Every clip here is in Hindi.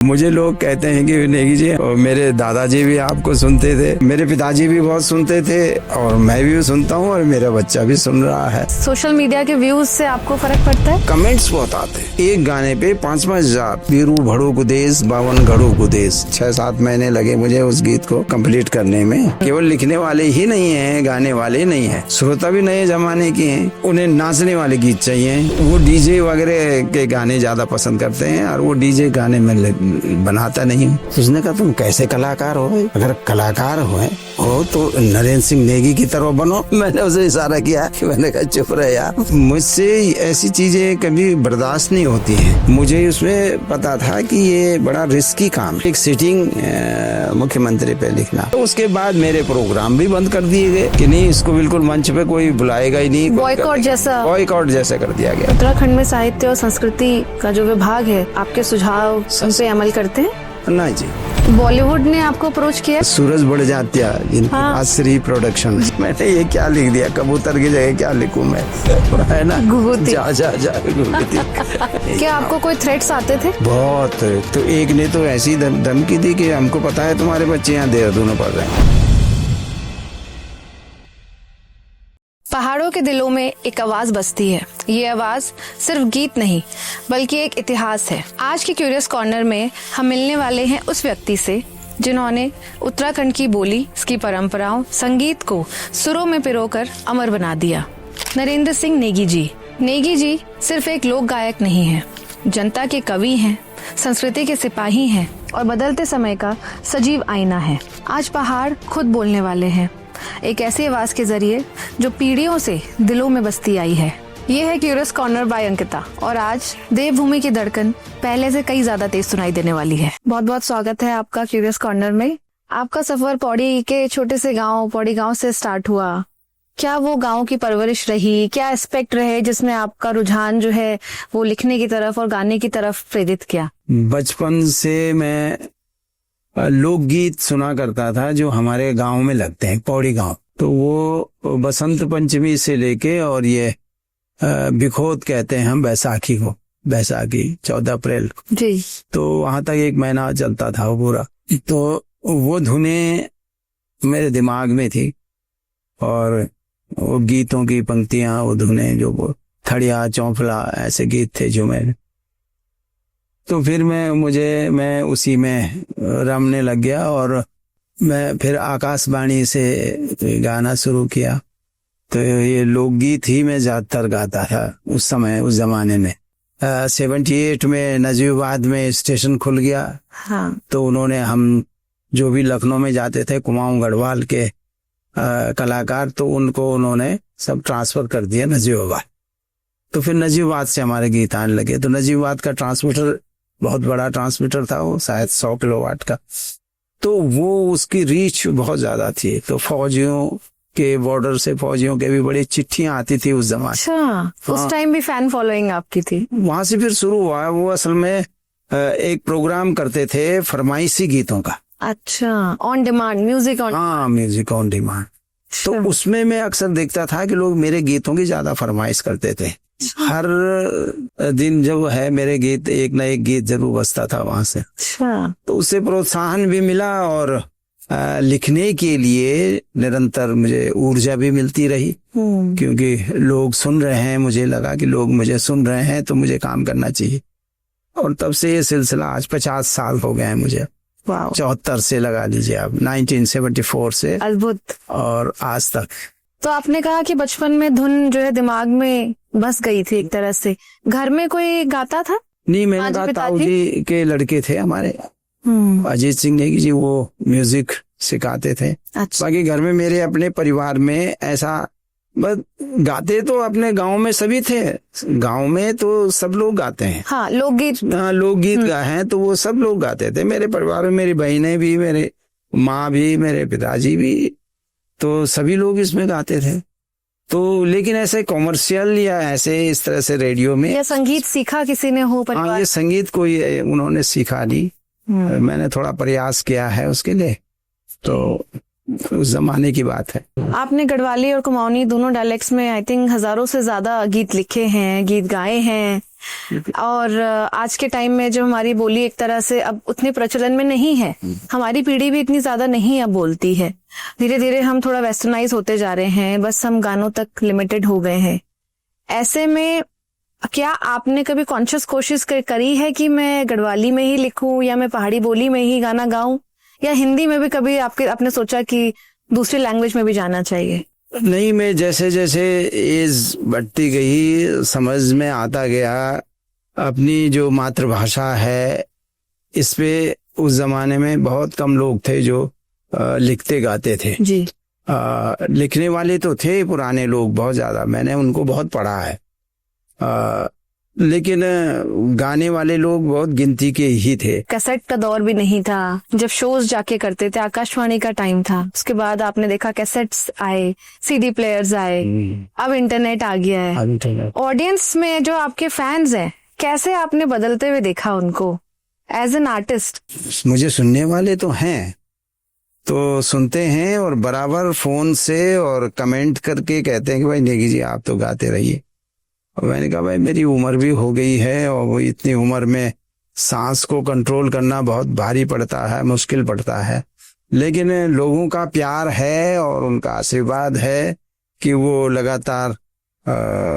मुझे लोग कहते हैं कि नेगी जी, मेरे दादाजी भी आपको सुनते थे, मेरे पिताजी भी बहुत सुनते थे और मैं भी सुनता हूँ और मेरा बच्चा भी सुन रहा है। सोशल मीडिया के व्यूज से आपको फर्क पड़ता है? कमेंट्स बहुत आते हैं। एक गाने पे 5-5 हजार, वीरू भड़ो को देश, 52 घड़ों को देश। 6-7 महीने लगे मुझे उस गीत को कंप्लीट करने में। केवल लिखने वाले ही नहीं है, गाने वाले नहीं है, श्रोता भी नए जमाने के हैं, उन्हें नाचने वाले गीत चाहिए। वो डीजे वगैरह के गाने ज्यादा पसंद करते हैं और वो डीजे गाने में बनाता नहीं। उसने कहा तुम कैसे कलाकार हो, अगर कलाकार हो तो नरेंद्र सिंह नेगी की तरह बनो। मैंने उसे इशारा किया कि मैंने कहा चुप रहे यार, मुझसे ऐसी चीजें कभी बर्दाश्त नहीं होती हैं। मुझे उसमें पता था कि ये बड़ा रिस्की काम है, एक सिटिंग मुख्यमंत्री पे लिखना। तो उसके बाद मेरे प्रोग्राम भी बंद कर दिए गए कि नहीं, इसको बिल्कुल मंच पे कोई बुलाएगा ही नहीं, बॉयकॉट जैसा कर दिया गया। उत्तराखंड में साहित्य और संस्कृति का जो विभाग है, आपके सुझाव उन पे अमल करते हैं? नहीं जी। बॉलीवुड ने आपको अप्रोच किया? सूरज बढ़ जात्या, जिनके श्री प्रोडक्शन। मैंने ये क्या लिख दिया, कबूतर की जगह क्या लिखूं मैं, है ना, जा घुघुती। क्या आपको कोई थ्रेट्स आते थे? बहुत। तो एक ने तो ऐसी धमकी दी कि हमको पता है तुम्हारे बच्चे यहाँ देहरादून पढ़ रहे हैं। पहाड़ों के दिलों में एक आवाज बजती है। ये आवाज सिर्फ गीत नहीं बल्कि एक इतिहास है। आज के क्यूरियस कॉर्नर में हम मिलने वाले हैं उस व्यक्ति से जिन्होंने उत्तराखंड की बोली, इसकी परंपराओं, संगीत को सुरों में पिरोकर अमर बना दिया। नरेंद्र सिंह नेगी जी। नेगी जी सिर्फ एक लोक गायक नहीं है, जनता के कवि हैं, संस्कृति के सिपाही हैं और बदलते समय का सजीव आईना है। आज पहाड़ खुद बोलने वाले हैं, एक ऐसी आवाज के जरिए जो पीढ़ियों से दिलों में बसती आई है। ये है क्यूरियस कॉर्नर बाय अंकिता और आज देवभूमि की धड़कन पहले से कई ज्यादा तेज सुनाई देने वाली है। बहुत बहुत स्वागत है आपका क्यूरियस कॉर्नर में। आपका सफर पौड़ी के छोटे से गांव, पौड़ी गांव से स्टार्ट हुआ। क्या वो गांव की परवरिश रही, क्या एस्पेक्ट रहे जिसमें आपका रुझान जो है वो लिखने की तरफ और गाने की तरफ प्रेरित किया? बचपन से मैं लोकगीत सुना करता था जो हमारे गांव में लगते हैं, पौड़ी गांव। तो वो बसंत पंचमी से लेके और ये बिखोत कहते हैं हम बैसाखी को, बैसाखी 14 अप्रैल को जी, तो वहां तक 1 महीना चलता था वो पूरा। तो वो धुनें मेरे दिमाग में थी और वो गीतों की पंक्तियां, वो धुनें, जो वो खड़िया चौफला ऐसे गीत थे जो मैंने, तो फिर मैं उसी में रमने लग गया और मैं फिर आकाशवाणी से गाना शुरू किया। तो ये लोकगीत ही मैं ज्यादातर गाता था उस समय, उस जमाने में। 78 में नजीबाबाद में स्टेशन खुल गया। हाँ। तो उन्होंने, हम जो भी लखनऊ में जाते थे, कुमाऊं गढ़वाल के कलाकार, तो उनको उन्होंने सब ट्रांसफर कर दिया नजीबाबाद। तो फिर नजीबाबाद से हमारे गीत आने लगे। तो नजीबाबाद का ट्रांसमीटर बहुत बड़ा ट्रांसमीटर था, वो शायद 100 किलोवाट का। तो वो उसकी रीच बहुत ज्यादा थी। तो फौजियों के, बॉर्डर से फौजियों के भी बड़ी चिट्ठियां आती थी उस जमाने। अच्छा, उस टाइम भी फैन फॉलोइंग आपकी थी? वहां से फिर शुरू हुआ। वो असल में एक प्रोग्राम करते थे फरमाइशी गीतों का। अच्छा, ऑन डिमांड म्यूजिक ऑन? हाँ, म्यूजिक ऑन डिमांड। तो उसमें मैं अक्सर देखता था कि लोग मेरे गीतों की ज्यादा फरमाइश करते थे। हर दिन जो है मेरे गीत, एक ना एक गीत जरूर बजता था वहां से। अच्छा। तो उससे प्रोत्साहन भी मिला और लिखने के लिए निरंतर मुझे ऊर्जा भी मिलती रही, क्योंकि लोग सुन रहे हैं। मुझे लगा कि लोग मुझे सुन रहे हैं तो मुझे काम करना चाहिए। और तब से ये सिलसिला, आज 50 साल हो गए हैं मुझे। 74 से लगा लीजिए आप, 1974 से। अद्भुत। और आज तक। तो आपने कहा कि बचपन में धुन जो है दिमाग में बस गई थी एक तरह से। घर में कोई गाता था? नहीं, मैंने कहा ताऊ जी के लड़के थे हमारे, अजीत सिंह नेगी जी, वो म्यूजिक सिखाते थे। अच्छा। बाकी घर में, मेरे अपने परिवार में ऐसा बस गाते तो अपने गांव में सभी थे। गांव में तो सब लोग गाते हैं। हाँ, लोकगीत। हाँ, लोकगीत गाए हैं तो वो सब लोग गाते थे मेरे परिवार में। मेरी बहनें भी, मेरे माँ भी, मेरे पिताजी भी, तो सभी लोग इसमें गाते थे। तो लेकिन ऐसे कॉमर्शियल या ऐसे इस तरह से रेडियो में, या संगीत सीखा किसी ने हो परिवार? हाँ, ये संगीत कोई उन्होंने सीखा नहीं। मैंने थोड़ा प्रयास किया है उसके लिए, तो उस जमाने की बात है। आपने गढ़वाली और कुमाऊनी दोनों डायलेक्ट्स में आई थिंक हजारों से ज्यादा गीत लिखे हैं, गीत गाए हैं। और आज के टाइम में जो हमारी बोली एक तरह से अब उतने प्रचलन में नहीं है, हमारी पीढ़ी भी इतनी ज्यादा नहीं अब बोलती है। धीरे धीरे हम थोड़ा वेस्टर्नाइज होते जा रहे हैं, बस हम गानों तक लिमिटेड हो गए हैं। ऐसे में क्या आपने कभी कॉन्शियस कोशिश करी है कि मैं गढ़वाली में ही लिखूं या मैं पहाड़ी बोली में ही गाना गाऊं, या हिंदी में भी कभी आपने सोचा कि दूसरी लैंग्वेज में भी जाना चाहिए? नहीं, मैं जैसे जैसे एज बढ़ती गई समझ में आता गया अपनी जो मातृभाषा है इस पे उस जमाने में बहुत कम लोग थे जो लिखते गाते थे जी। लिखने वाले तो थे पुराने लोग बहुत ज्यादा, मैंने उनको बहुत पढ़ा है, लेकिन गाने वाले लोग बहुत गिनती के ही थे। कैसेट का दौर भी नहीं था, जब शोज जाके करते थे, आकाशवाणी का टाइम था। उसके बाद आपने देखा कैसेट्स आए, सीडी प्लेयर्स आए, अब इंटरनेट आ गया है। ऑडियंस में जो आपके फैंस हैं, कैसे आपने बदलते हुए देखा उनको एज एन आर्टिस्ट? मुझे सुनने वाले तो हैं, तो सुनते हैं और बराबर फोन से और कमेंट करके कहते हैं कि भाई नेगी जी आप तो गाते रहिए। और मैंने कहा भाई मेरी उम्र भी हो गई है और वो इतनी उम्र में सांस को कंट्रोल करना बहुत भारी पड़ता है, मुश्किल पड़ता है, लेकिन लोगों का प्यार है और उनका आशीर्वाद है कि वो लगातार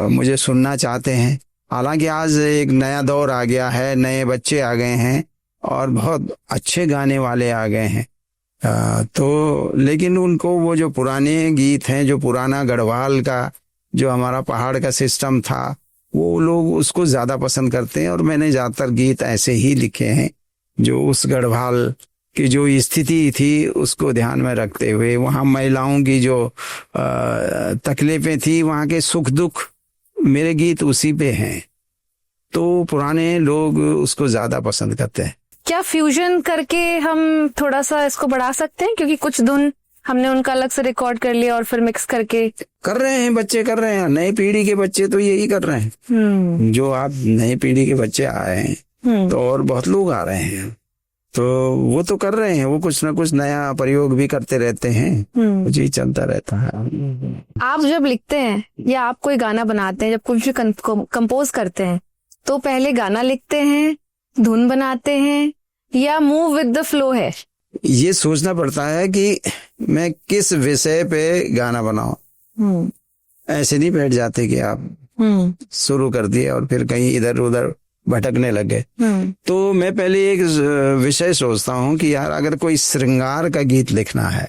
मुझे सुनना चाहते हैं। हालांकि आज एक नया दौर आ गया है, नए बच्चे आ गए हैं और बहुत अच्छे गाने वाले आ गए हैं, तो लेकिन उनको वो जो पुराने गीत हैं, जो पुराना गढ़वाल का जो हमारा पहाड़ का सिस्टम था, वो लोग उसको ज्यादा पसंद करते हैं। और मैंने ज्यादातर गीत ऐसे ही लिखे हैं जो उस गढ़वाल की जो स्थिति थी उसको ध्यान में रखते हुए, वहाँ महिलाओं की जो तकलीफें थी, वहाँ के सुख दुख, मेरे गीत उसी पे हैं, तो पुराने लोग उसको ज्यादा पसंद करते हैं। क्या फ्यूजन करके हम थोड़ा सा इसको बढ़ा सकते हैं? क्योंकि कुछ धुन हमने उनका अलग से रिकॉर्ड कर लिया और फिर मिक्स करके कर रहे हैं, बच्चे कर रहे हैं, नई पीढ़ी के बच्चे तो यही कर रहे हैं। जो आप नई पीढ़ी के बच्चे आए हैं तो और बहुत लोग आ रहे हैं, तो वो तो कर रहे हैं, वो कुछ ना कुछ नया प्रयोग भी करते रहते हैं, कुछ ही चलता रहता है। आप जब लिखते हैं या आप कोई गाना बनाते हैं, जब कुछ भी कंपोज करते हैं, तो पहले गाना लिखते हैं, धुन बनाते हैं, या मूव विद द फ्लो है? ये सोचना पड़ता है कि मैं किस विषय पे गाना बनाऊं। ऐसे नहीं बैठ जाते कि आप शुरू कर दिए और फिर कहीं इधर उधर भटकने लग गए। तो मैं पहले एक विषय सोचता हूँ कि यार अगर कोई श्रृंगार का गीत लिखना है,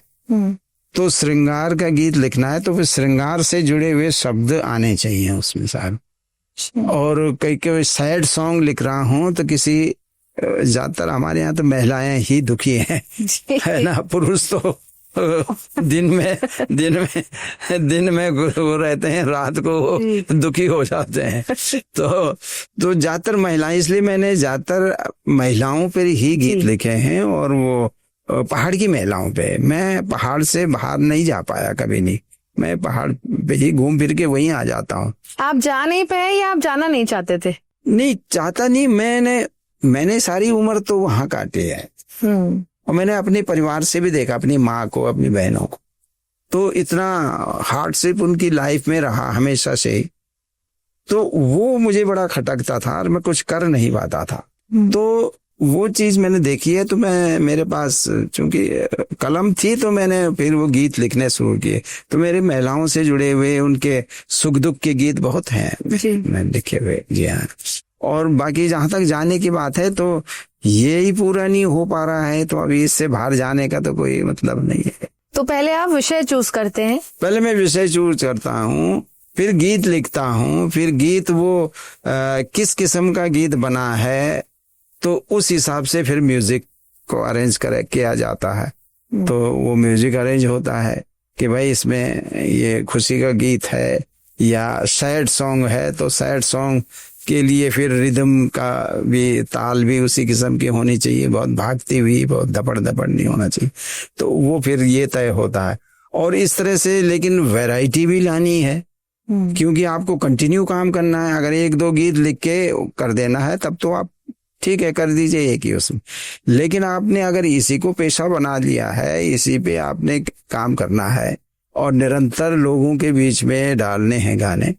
तो श्रृंगार का गीत लिखना है तो फिर श्रृंगार से जुड़े हुए शब्द आने चाहिए उसमें साहब। और कई सैड सॉन्ग लिख रहा हूँ तो किसी, ज्यादातर हमारे यहाँ तो महिलाएं ही दुखी हैं, है ना, पुरुष तो दिन में वो रहते हैं, रात को दुखी हो जाते हैं। तो ज्यादातर महिलाएं, इसलिए मैंने ज्यादातर महिलाओं पर ही गीत लिखे हैं, और वो पहाड़ की महिलाओं पे। मैं पहाड़ से बाहर नहीं जा पाया कभी नहीं, मैं पहाड़ पे ही घूम फिर के वहीं आ जाता हूँ। आप जा नहीं पाए या आप जाना नहीं चाहते थे? नहीं चाहता नहीं, मैंने सारी उम्र तो वहां काटी है, और मैंने अपने परिवार से भी देखा, अपनी माँ को, अपनी बहनों को, तो इतना हार्डशिप उनकी लाइफ में रहा हमेशा से, तो वो मुझे बड़ा खटकता था और मैं कुछ कर नहीं पाता था। तो वो चीज मैंने देखी है, तो मेरे पास चूंकि कलम थी तो मैंने फिर वो गीत लिखने शुरू किए। तो मेरे महिलाओं से जुड़े हुए उनके सुख दुख के गीत बहुत हैं मैंने लिखे हुए। जी हाँ। और बाकी जहां तक जाने की बात है तो ये ही पूरा नहीं हो पा रहा है, तो अभी इससे बाहर जाने का तो कोई मतलब नहीं है। तो पहले आप विषय चूज करते हैं? पहले मैं विषय चूज करता हूँ, फिर गीत लिखता हूँ, फिर गीत वो किस किस्म का गीत बना है तो उस हिसाब से फिर म्यूजिक को अरेंज किया जाता है। तो वो म्यूजिक अरेंज होता है कि भाई इसमें ये खुशी का गीत है या सैड सॉन्ग है, तो सैड सॉन्ग के लिए फिर रिदम का भी, ताल भी उसी किस्म की होनी चाहिए, बहुत भागती हुई, बहुत धपड़ धपड़ नहीं होना चाहिए। तो वो फिर ये तय होता है। और इस तरह से लेकिन वैरायटी भी लानी है, क्योंकि आपको कंटिन्यू काम करना है। अगर एक दो गीत लिख के कर देना है तब तो आप ठीक है कर दीजिए एक ही उसमें, लेकिन आपने अगर इसी को पेशा बना लिया है, इसी पे आपने काम करना है और निरंतर लोगों के बीच में डालने हैं गाने,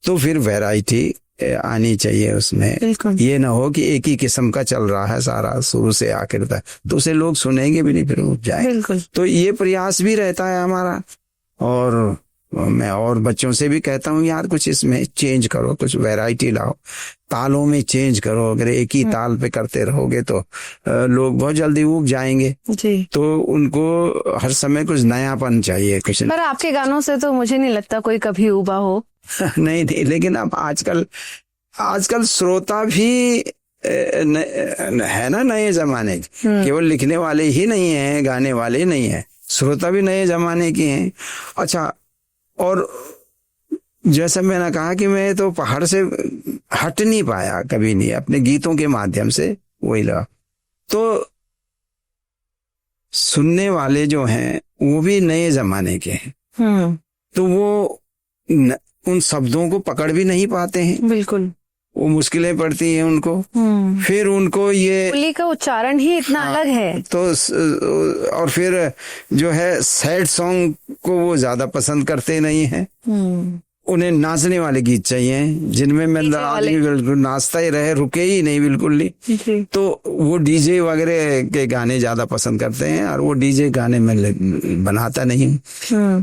तो फिर वैरायटी आनी चाहिए उसमें। बिल्कुल। ये ना हो कि एक ही किस्म का चल रहा है सारा शुरू से आखिर तक, तो उसे लोग सुनेंगे भी नहीं, फिर उठ जाए। बिल्कुल। तो ये प्रयास भी रहता है हमारा। और मैं और बच्चों से भी कहता हूँ यार कुछ इसमें चेंज करो, कुछ वैरायटी लाओ, तालों में चेंज करो। अगर एक ही ताल पे करते रहोगे तो लोग बहुत जल्दी ऊब जाएंगे जी। तो उनको हर समय कुछ नयापन चाहिए, कुछ पर आपके गानों से तो मुझे नहीं लगता कोई कभी ऊबा हो। नहीं, लेकिन अब आजकल श्रोता भी है ना नए जमाने के। केवल लिखने वाले ही नहीं हैं, गाने वाले नहीं हैं, श्रोता भी नए जमाने के हैं। अच्छा, और जैसा मैंने कहा कि मैं तो पहाड़ से हट नहीं पाया कभी नहीं, अपने गीतों के माध्यम से वही लगा। तो सुनने वाले जो हैं वो भी नए जमाने के हैं, तो वो उन शब्दों को पकड़ भी नहीं पाते हैं। बिल्कुल। वो मुश्किलें पड़ती हैं उनको। फिर उनको ये बोली का उच्चारण ही इतना अलग है। तो और फिर जो है सैड सॉन्ग को वो ज्यादा पसंद करते नहीं हैं। उन्हें नाचने वाले गीत चाहिए जिनमें मैं आदमी बिल्कुल नाचता ही रहे, रुके ही नहीं बिल्कुल नहीं। तो वो डीजे वगैरह के गाने ज्यादा पसंद करते हैं, और वो डीजे गाने में बनाता नहीं।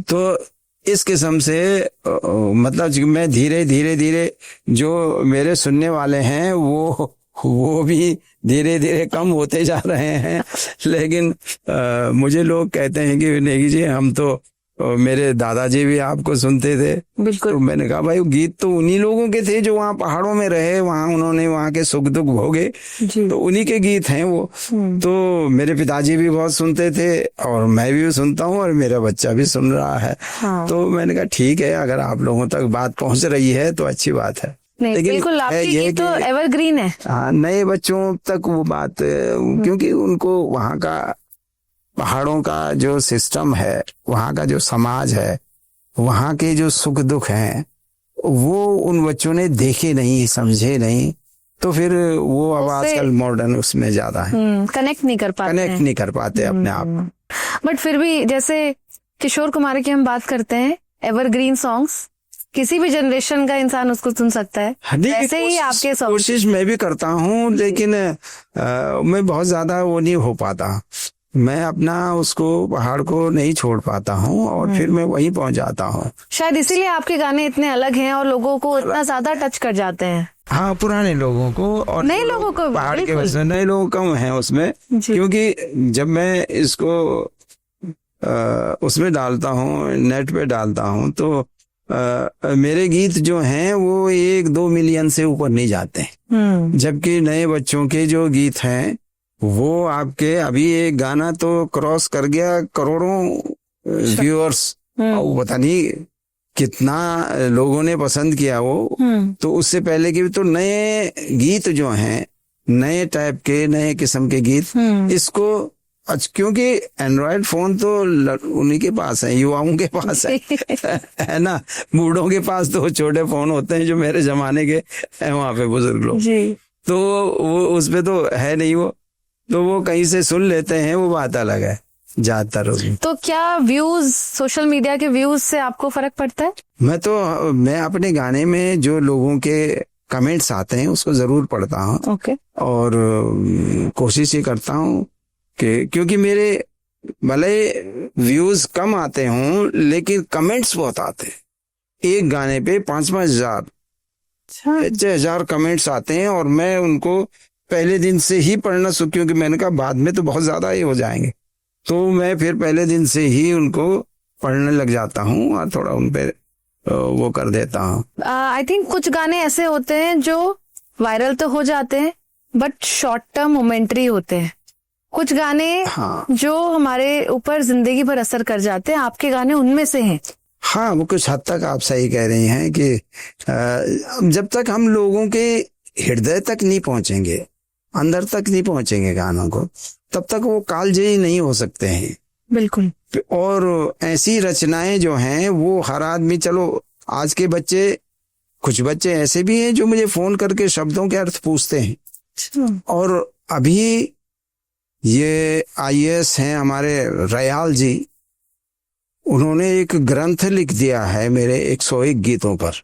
तो इस किस्म से मतलब मैं धीरे धीरे जो मेरे सुनने वाले हैं वो भी धीरे धीरे कम होते जा रहे हैं। लेकिन मुझे लोग कहते हैं कि नेगी जी हम तो मेरे दादाजी भी आपको सुनते थे। बिल्कुल। तो मैंने कहा भाई गीत तो उन्हीं लोगों के थे जो वहाँ पहाड़ों में रहे, वहाँ उन्होंने वहाँ के सुख दुख भोगे, तो उन्हीं के गीत हैं वो। तो मेरे पिताजी भी बहुत सुनते थे और मैं भी सुनता हूँ और मेरा बच्चा भी सुन रहा है। हाँ। तो मैंने कहा ठीक है, अगर आप लोगों तक बात पहुंच रही है तो अच्छी बात है। नहीं, बिल्कुल आपकी गीत तो एवरग्रीन है। हाँ, नए बच्चों तक वो बात, क्योंकि उनको वहाँ का पहाड़ों का जो सिस्टम है, वहाँ का जो समाज है, वहाँ के जो सुख दुख हैं, वो उन बच्चों ने देखे नहीं, समझे नहीं, तो फिर वो अब आजकल मॉडर्न उसमें ज्यादा है, कनेक्ट नहीं कर पाते अपने आप। बट फिर भी जैसे किशोर कुमार की हम बात करते हैं, एवरग्रीन सॉन्ग्स, किसी भी जनरेशन का इंसान उसको सुन सकता है। ऐसे ही आपके सॉन्ग कोशिश मैं भी करता हूँ, लेकिन मैं बहुत ज्यादा वो नहीं हो पाता। मैं अपना उसको पहाड़ को नहीं छोड़ पाता हूँ और फिर मैं वहीं पहुंच जाता हूँ। शायद इसीलिए आपके गाने इतने अलग हैं और लोगों को इतना ज्यादा टच कर जाते हैं। हाँ, पुराने लोगों को और नए लोगों को, पहाड़ के वजह से नए लोग कम हैं उसमें, क्योंकि जब मैं इसको उसमें डालता हूँ, नेट पे डालता हूँ, तो मेरे गीत जो हैं वो 1-2 मिलियन से ऊपर नहीं जाते, जबकि नए बच्चों के जो गीत हैं वो आपके अभी एक गाना तो क्रॉस कर गया करोड़ों व्यूअर्स, और पता नहीं कितना लोगों ने पसंद किया वो। तो उससे पहले के भी तो नए गीत जो हैं, नए टाइप के, नए किस्म के गीत, इसको क्योंकि एंड्रॉयड फोन तो उन्हीं के पास है, युवाओं के पास है ना। बूढ़ों के पास तो छोटे फोन होते हैं जो मेरे जमाने के हैं, वहां पे बुजुर्ग लोग, तो वो उस पे तो है नहीं वो, तो वो कहीं से सुन लेते हैं, वो बात अलग है ज्यादातर। तो क्या व्यूज, सोशल मीडिया के व्यूज से आपको फर्क पड़ता है? मैं अपने गाने में जो लोगों के कमेंट्स आते हैं उसको जरूर पढ़ता हूँ। और कोशिश ये करता हूँ कि क्योंकि मेरे भले व्यूज कम आते हों लेकिन कमेंट्स बहुत आते हैं। एक गाने पे 5-5 हजार 6,000 कमेंट्स आते हैं और मैं उनको पहले दिन से ही पढ़ना शुरू, क्योंकि मैंने कहा बाद में तो बहुत ज्यादा ही हो जाएंगे, तो मैं फिर पहले दिन से ही उनको पढ़ने लग जाता हूँ और थोड़ा उन पे वो कर देता हूँ। आई थिंक कुछ गाने ऐसे होते हैं जो वायरल तो हो जाते हैं बट शॉर्ट टर्म मोमेंटरी होते हैं, कुछ गाने जो हमारे ऊपर जिंदगी भर असर कर जाते हैं, आपके गाने उनमें से हैं। हाँ, वो कुछ हद तक आप सही कह रही हैं कि जब तक हम लोगों के हृदय तक नहीं पहुंचेंगे, अंदर तक नहीं पहुंचेंगे गानों को, तब तक वो कालजयी नहीं हो सकते हैं। बिल्कुल। और ऐसी रचनाएं जो हैं वो हर आदमी, चलो आज के बच्चे, कुछ बच्चे ऐसे भी हैं जो मुझे फोन करके शब्दों के अर्थ पूछते हैं। और अभी ये IAS हैं हमारे रयाल जी, उन्होंने एक ग्रंथ लिख दिया है मेरे 101 गीतों पर।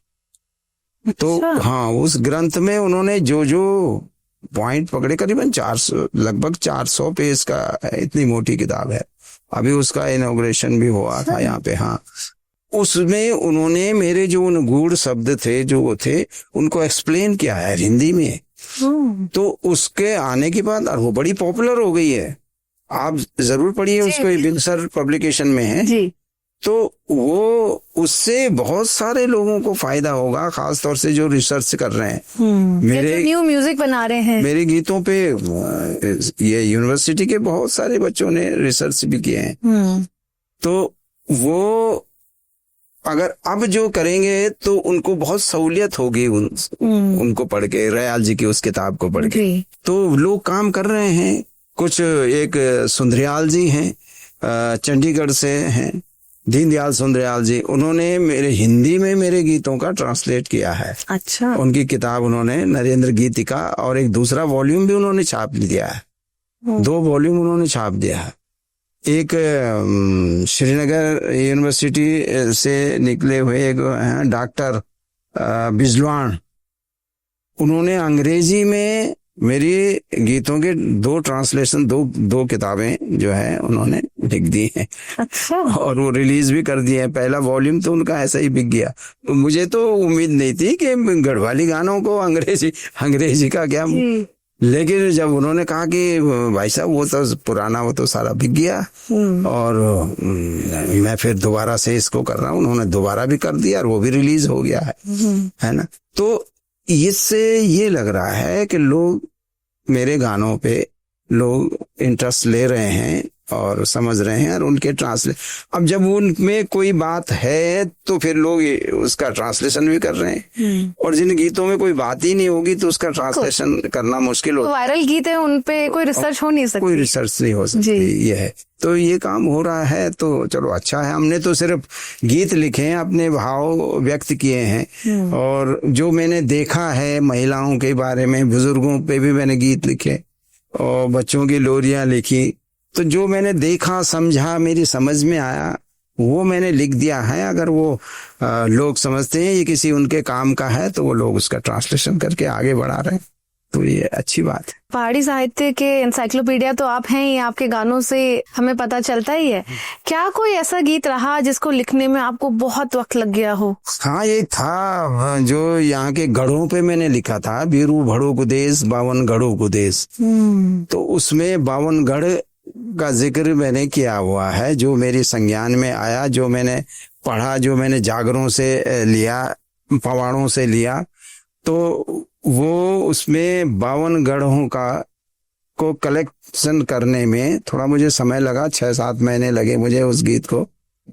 तो हाँ, उस ग्रंथ में उन्होंने जो जो पॉइंट पकड़े, करीबन 400, लगभग 400 पेज का इतनी मोटी किताब है। अभी उसका इनॉग्रेशन भी हुआ था यहाँ पे। हाँ, उसमें उन्होंने मेरे जो उन गूढ़ शब्द थे, जो वो थे, उनको एक्सप्लेन किया है हिंदी में। तो उसके आने के बाद, और वो बड़ी पॉपुलर हो गई है, आप जरूर पढ़िए उसको, बिगसर पब्लिकेशन में है जी। तो वो उससे बहुत सारे लोगों को फायदा होगा, खास तौर से जो रिसर्च कर रहे हैं। मेरे न्यू म्यूजिक बना रहे हैं, मेरे गीतों पे ये यूनिवर्सिटी के बहुत सारे बच्चों ने रिसर्च भी किए हैं। तो वो अगर अब जो करेंगे तो उनको बहुत सहूलियत होगी उनको पढ़ के, रयाल जी की उस किताब को पढ़ के। तो लोग काम कर रहे हैं। कुछ एक सुंदरयाल जी हैं, चंडीगढ़ से हैं, दीनदयाल सुंदरयाल जी, उन्होंने मेरे हिंदी में मेरे गीतों का ट्रांसलेट किया है। अच्छा। उनकी किताब उन्होंने नरेंद्र गीतिका, और एक दूसरा वॉल्यूम भी उन्होंने छाप दिया है। 2 वॉल्यूम उन्होंने छाप दिया है। एक श्रीनगर यूनिवर्सिटी से निकले हुए एक डॉक्टर बिजलवान, उन्होंने अंग्रेजी में मेरी गीतों के 2 ट्रांसलेशन, दो किताबें जो है उन्होंने लिख दी हैं। अच्छा। और वो रिलीज भी कर दिए हैं। पहला वॉल्यूम तो उनका ऐसा ही बिक गया। तो मुझे तो उम्मीद नहीं थी कि गढ़वाली गानों को अंग्रेजी का क्या, लेकिन जब उन्होंने कहा कि भाई साहब वो तो पुराना, वो तो सारा बिक गया, और मैं फिर दोबारा से इसको कर रहा हूँ, उन्होंने दोबारा भी कर दिया और वो भी रिलीज हो गया है ना। तो इससे ये लग रहा है कि लोग, मेरे गानों पे लोग इंटरेस्ट ले रहे हैं और समझ रहे हैं, और उनके ट्रांसलेट, अब जब उनमें कोई बात है तो फिर लोग उसका ट्रांसलेशन भी कर रहे हैं। और जिन गीतों में कोई बात ही नहीं होगी तो उसका ट्रांसलेशन करना मुश्किल होता है। वायरल गीत है, उन पे कोई रिसर्च हो नहीं सकती, कोई रिसर्च नहीं हो सकती, ये है। तो ये काम हो रहा है, तो चलो अच्छा है। हमने तो सिर्फ गीत लिखे हैं, अपने भाव व्यक्त किए हैं, और जो मैंने देखा है महिलाओं के बारे में, बुजुर्गों पे भी मैंने गीत लिखे, और बच्चों की लोरियां लिखी। तो जो मैंने देखा, समझा, मेरी समझ में आया, वो मैंने लिख दिया है। अगर वो लोग समझते हैं ये किसी उनके काम का है, तो वो लोग उसका ट्रांसलेशन करके आगे बढ़ा रहे हैं, तो ये अच्छी बात है। पहाड़ी साहित्य के एनसाइक्लोपीडिया तो आप हैं ही, आपके गानों से हमें पता चलता ही है। क्या कोई ऐसा गीत रहा जिसको लिखने में आपको बहुत वक्त लग गया हो? हाँ, ये था जो यहाँ के गढ़ों पे मैंने लिखा था, बीरू भड़ो को देश, 52 गढ़ों को देश। तो उसमें 52 गढ़ का जिक्र मैंने किया हुआ है, जो मेरी संज्ञान में आया, जो मैंने पढ़ा, जो मैंने जागरों से लिया, पवाड़ों से लिया। तो वो उसमें 52 गढ़ों को कलेक्शन करने में थोड़ा मुझे समय लगा, 6-7 महीने लगे मुझे उस गीत को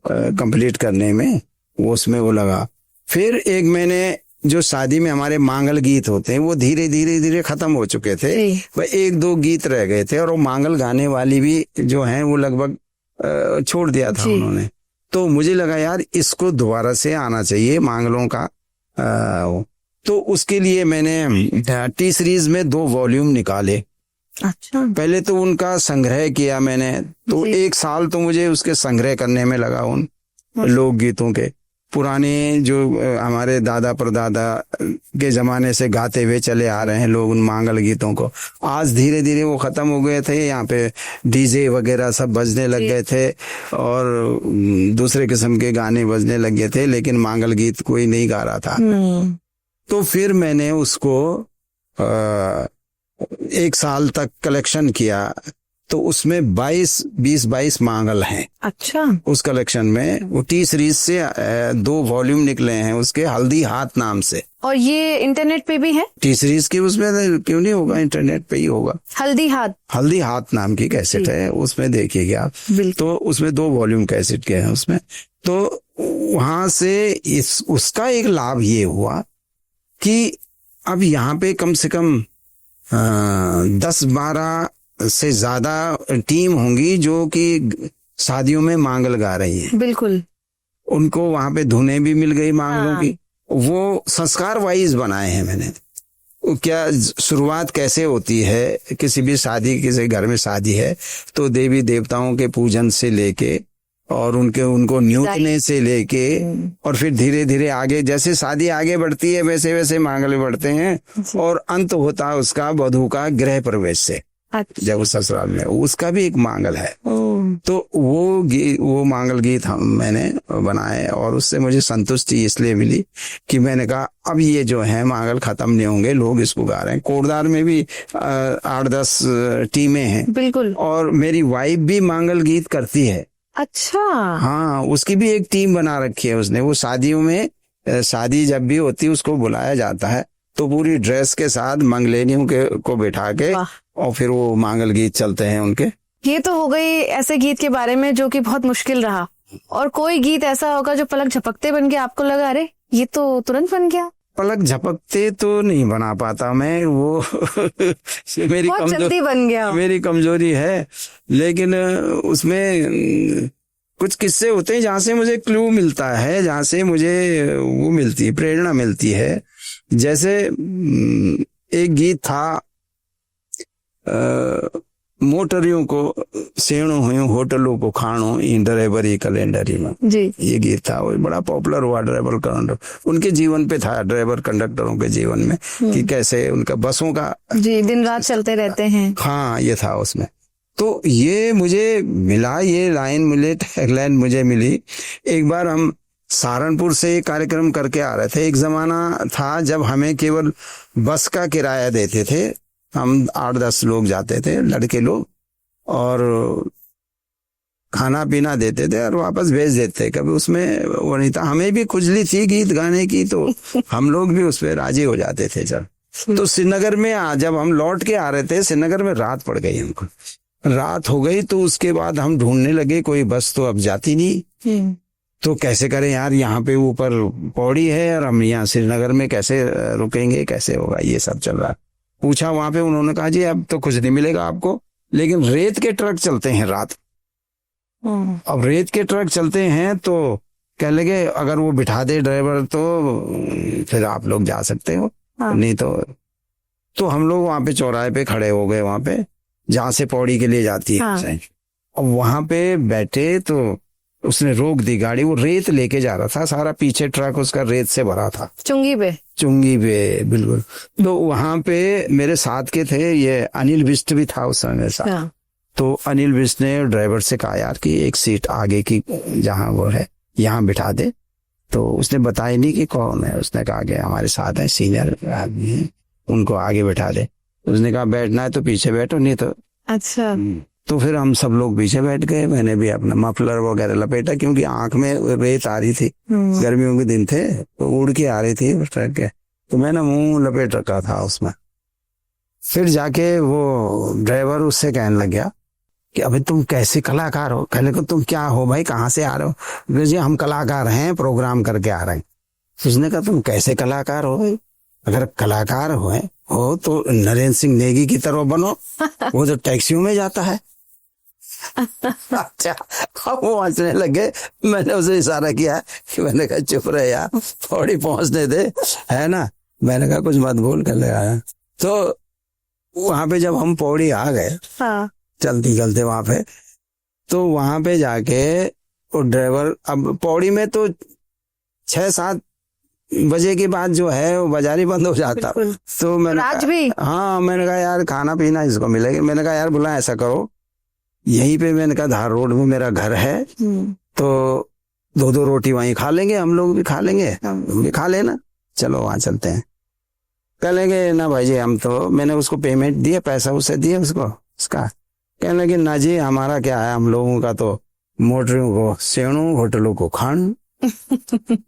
कंप्लीट करने में, वो उसमें वो लगा। फिर एक मैंने, जो शादी में हमारे मांगल गीत होते हैं, वो धीरे धीरे खत्म हो चुके थे, वह 1-2 गीत रह गए थे, और वो मांगल गाने वाली भी जो हैं वो लगभग छोड़ दिया था उन्होंने। तो मुझे लगा यार इसको दोबारा से आना चाहिए मांगलों का। तो उसके लिए मैंने टी सीरीज में 2 वॉल्यूम निकाले। अच्छा। पहले तो उनका संग्रह किया मैंने, तो 1 साल तो मुझे उसके संग्रह करने में लगा, उन लोकगीतों के पुराने जो हमारे दादा परदादा के जमाने से गाते हुए चले आ रहे हैं लोग, उन मांगल गीतों को। आज धीरे धीरे वो खत्म हो गए थे, यहाँ पे डीजे वगैरह सब बजने लग गए थे, और दूसरे किस्म के गाने बजने लग गए थे, लेकिन मांगल गीत कोई नहीं गा रहा था। तो फिर मैंने उसको 1 साल तक कलेक्शन किया, तो उसमें 20-22 मांगल हैं। अच्छा। उस कलेक्शन में वो टी सीरीज से 2 वॉल्यूम निकले हैं उसके, हल्दी हाथ नाम से। और ये इंटरनेट पे भी है? टी सीरीज की उसमें क्यों नहीं होगा, इंटरनेट पे ही होगा। हल्दी हाथ नाम की कैसेट है, उसमें देखिएगा आप। तो उसमें 2 वॉल्यूम कैसेट के हैं उसमें। तो वहां से उसका एक लाभ ये हुआ कि अब यहाँ पे कम से कम 10-12 से ज्यादा टीम होंगी जो कि शादियों में मांगल गा रही है। बिल्कुल। उनको वहां पे धुनें भी मिल गई मांगलों की। वो संस्कार वाइज बनाए हैं मैंने। क्या शुरुआत कैसे होती है, किसी भी शादी, किसी घर में शादी है तो देवी देवताओं के पूजन से लेके और उनको न्यूतने से लेके और फिर धीरे धीरे आगे, जैसे शादी आगे बढ़ती है वैसे वैसे मांगल्य बढ़ते हैं, और अंत होता है उसका वधू का गृह प्रवेश से। अच्छा। जब उस ससुराल में, उसका भी एक मांगल है। तो वो मांगल गीत मैंने बनाए, और उससे मुझे संतुष्टि इसलिए मिली कि मैंने कहा अब ये जो है मांगल खत्म नहीं होंगे, लोग इसको गा रहे हैं। कोटद्वार में भी 8-10 टीमें हैं। बिल्कुल। और मेरी वाइफ भी मांगल गीत करती है। अच्छा। हाँ, उसकी भी एक टीम बना रखी है उसने। वो शादियों में, शादी जब भी होती है उसको बुलाया जाता है, तो पूरी ड्रेस के साथ मंगलेनियों को बैठा के और फिर वो मांगल गीत चलते हैं उनके। ये तो हो गई ऐसे गीत के बारे में जो कि बहुत मुश्किल रहा। और कोई गीत ऐसा होगा जो पलक झपकते बन के आपको लगा अरे ये तो तुरंत बन गया? पलक झपकते तो नहीं बना पाता मैं, वो मेरी बहुत जल्दी बन गया। मेरी कमजोरी है। लेकिन उसमें कुछ किस्से होते हैं जहाँ से मुझे क्लू मिलता है, जहाँ से मुझे वो मिलती है, प्रेरणा मिलती है। जैसे एक गीत था, मोटरियों को सेणो हुई होटलों को खाणो इन ड्राइवरी कैलेंडरी में जी। ये गीत था, वो बड़ा पॉपुलर हुआ। ड्राइवर कंडक्टर उनके जीवन पे था, ड्राइवर कंडक्टरों के जीवन में, कि कैसे उनका बसों का जी दिन रात चलते रहते हैं। हाँ, ये था उसमें। तो ये मुझे मिला, ये लाइन मुझे, टैगलाइन मुझे मिली। एक बार हम सहारनपुर से कार्यक्रम करके आ रहे थे। एक जमाना था जब हमें केवल बस का किराया देते थे, हम 8-10 लोग जाते थे, लड़के लोग, और खाना पीना देते थे और वापस भेज देते। कभी उसमें वो नहीं था, हमें भी खुजली थी गीत गाने की, तो हम लोग भी उस पर राजी हो जाते थे। चल, तो श्रीनगर में जब हम लौट के आ रहे थे, श्रीनगर में रात पड़ गई हमको। रात हो गई तो उसके बाद हम ढूंढने लगे, कोई बस तो अब जाती नहीं, तो कैसे करें यार, यहाँ पे ऊपर पौड़ी है और हम यहाँ श्रीनगर में कैसे रुकेंगे, कैसे होगा, ये सब चल रहा। पूछा वहां पे, उन्होंने कहा जी अब तो कुछ नहीं मिलेगा आपको, लेकिन रेत के ट्रक चलते हैं रात। अब रेत के ट्रक चलते हैं तो कह लगे अगर वो बिठा दे ड्राइवर तो फिर आप लोग जा सकते हो। नहीं तो हम लोग वहां पे चौराहे पे खड़े हो गए, वहां पे जहाँ से पौड़ी के लिए जाती है। अब वहां पे बैठे तो उसने रोक दी गाड़ी, वो रेत लेके जा रहा था, सारा पीछे ट्रक उसका रेत से भरा था, चुंगी पे बिल्कुल। तो वहां पे मेरे साथ के थे, ये अनिल बिष्ट भी था उस समय साथ। तो अनिल बिष्ट ने ड्राइवर से कहा यार कि एक सीट आगे की जहां वो है यहाँ बिठा दे। तो उसने बताया नहीं कि कौन है, उसने कहा कि हमारे साथ है, सीनियर आदमी है, उनको आगे बिठा दे। उसने कहा बैठना है तो पीछे बैठो, नहीं तो। अच्छा। तो फिर हम सब लोग पीछे बैठ गए। मैंने भी अपना मफलर वगैरह लपेटा, क्योंकि आंख में रेत आ रही थी, गर्मियों के दिन थे तो उड़ के आ रही थी उस ट्रक के, तो मैंने मुंह लपेट रखा था उसमें। फिर जाके वो ड्राइवर उससे कहने लग गया कि अबे तुम कैसे कलाकार हो? कहने को तुम क्या हो भाई, कहाँ से आ रहे हो? जी हम कलाकार हैं, प्रोग्राम करके आ रहे हैं। उसने कहा तुम कैसे कलाकार हो भाई? अगर कलाकार हो तो नरेंद्र सिंह नेगी की तरह बनो, वो तो टैक्सियों में जाता है। अच्छा, वो हंसने लगे। मैंने उसे इशारा किया कि मैंने कहा चुप रहे यार, पौड़ी पहुंचने दे, है ना। मैंने कहा कुछ मत बोल कर ले आया। तो वहां पे जब हम पौड़ी आ गए, चलते चलते वहां पे, तो वहां पे जाके वो ड्राइवर, अब पौड़ी में तो 6-7 बजे के बाद जो है वो बाजारी बंद हो जाता। तो मैंने मैंने कहा यार खाना पीना इसको मिलेगा। मैंने कहा यार बुला, ऐसा करो यहीं पे, मैंने कहा धार रोड में मेरा घर है, तो 2-2 रोटी वहीं खा लेंगे, हम लोग भी खा लेंगे, तुम भी खा लेना, चलो वहां चलते हैं। कह लेंगे ना भाई जी हम तो, मैंने उसको पेमेंट दिया, पैसा उसे दिया उसका। कहने लगे ना जी हमारा क्या है, हम लोगों का तो मोटरों को सेणों होटलों को खान।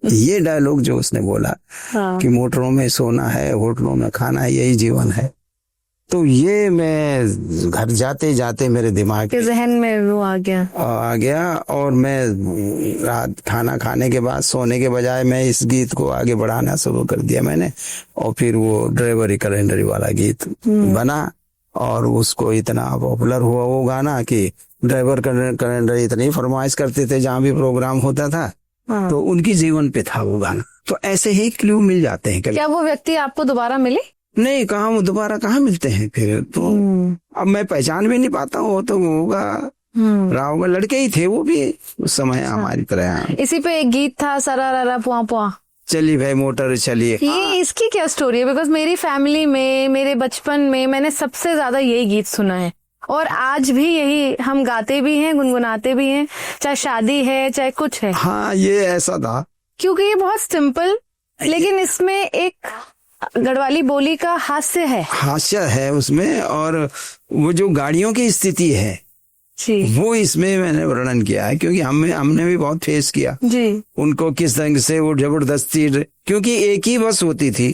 ये डायलॉग जो उसने बोला कि मोटरों में सोना है, होटलों में खाना है, यही जीवन है। तो ये मैं घर जाते जाते मेरे दिमाग के जहन में वो आ गया। और मैं रात खाना खाने के बाद सोने के बजाय मैं इस गीत को आगे बढ़ाना शुरू कर दिया मैंने। और फिर वो ड्राइवरी कैलेंडरी वाला गीत बना, और उसको इतना पॉपुलर हुआ वो गाना कि ड्राइवर कैलेंडर इतनी फरमाइश करते थे जहाँ भी प्रोग्राम होता था। तो उनकी जीवन पे था वो गाना। तो ऐसे ही क्लू मिल जाते हैं। क्या वो व्यक्ति आपको दोबारा मिले? नहीं, कहाँ वो दोबारा कहाँ मिलते हैं फिर तो। अब मैं पहचान भी नहीं पाता हूँ, वो तो होगा रहा होगा, लड़के ही थे वो भी उस समय हमारी तरह। इसी पे एक गीत था, सरारा पुआ पुआ, चली भाई मोटर चलिए। ये इसकी क्या स्टोरी है? बिकॉज मेरी फैमिली में, मेरे बचपन में मैंने सबसे ज्यादा यही गीत सुना है, और आज भी यही हम गाते भी हैं, गुनगुनाते भी हैं, चाहे शादी है चाहे कुछ है। हाँ, ये ऐसा था क्योंकि ये बहुत सिंपल, लेकिन इसमें एक गढ़वाली बोली का हास्य है उसमें, और वो जो गाड़ियों की स्थिति है जी, वो इसमें मैंने वर्णन किया है, क्योंकि हमने भी बहुत फेस किया जी। उनको, किस तरह से वो जबरदस्ती, क्योंकि एक ही बस होती थी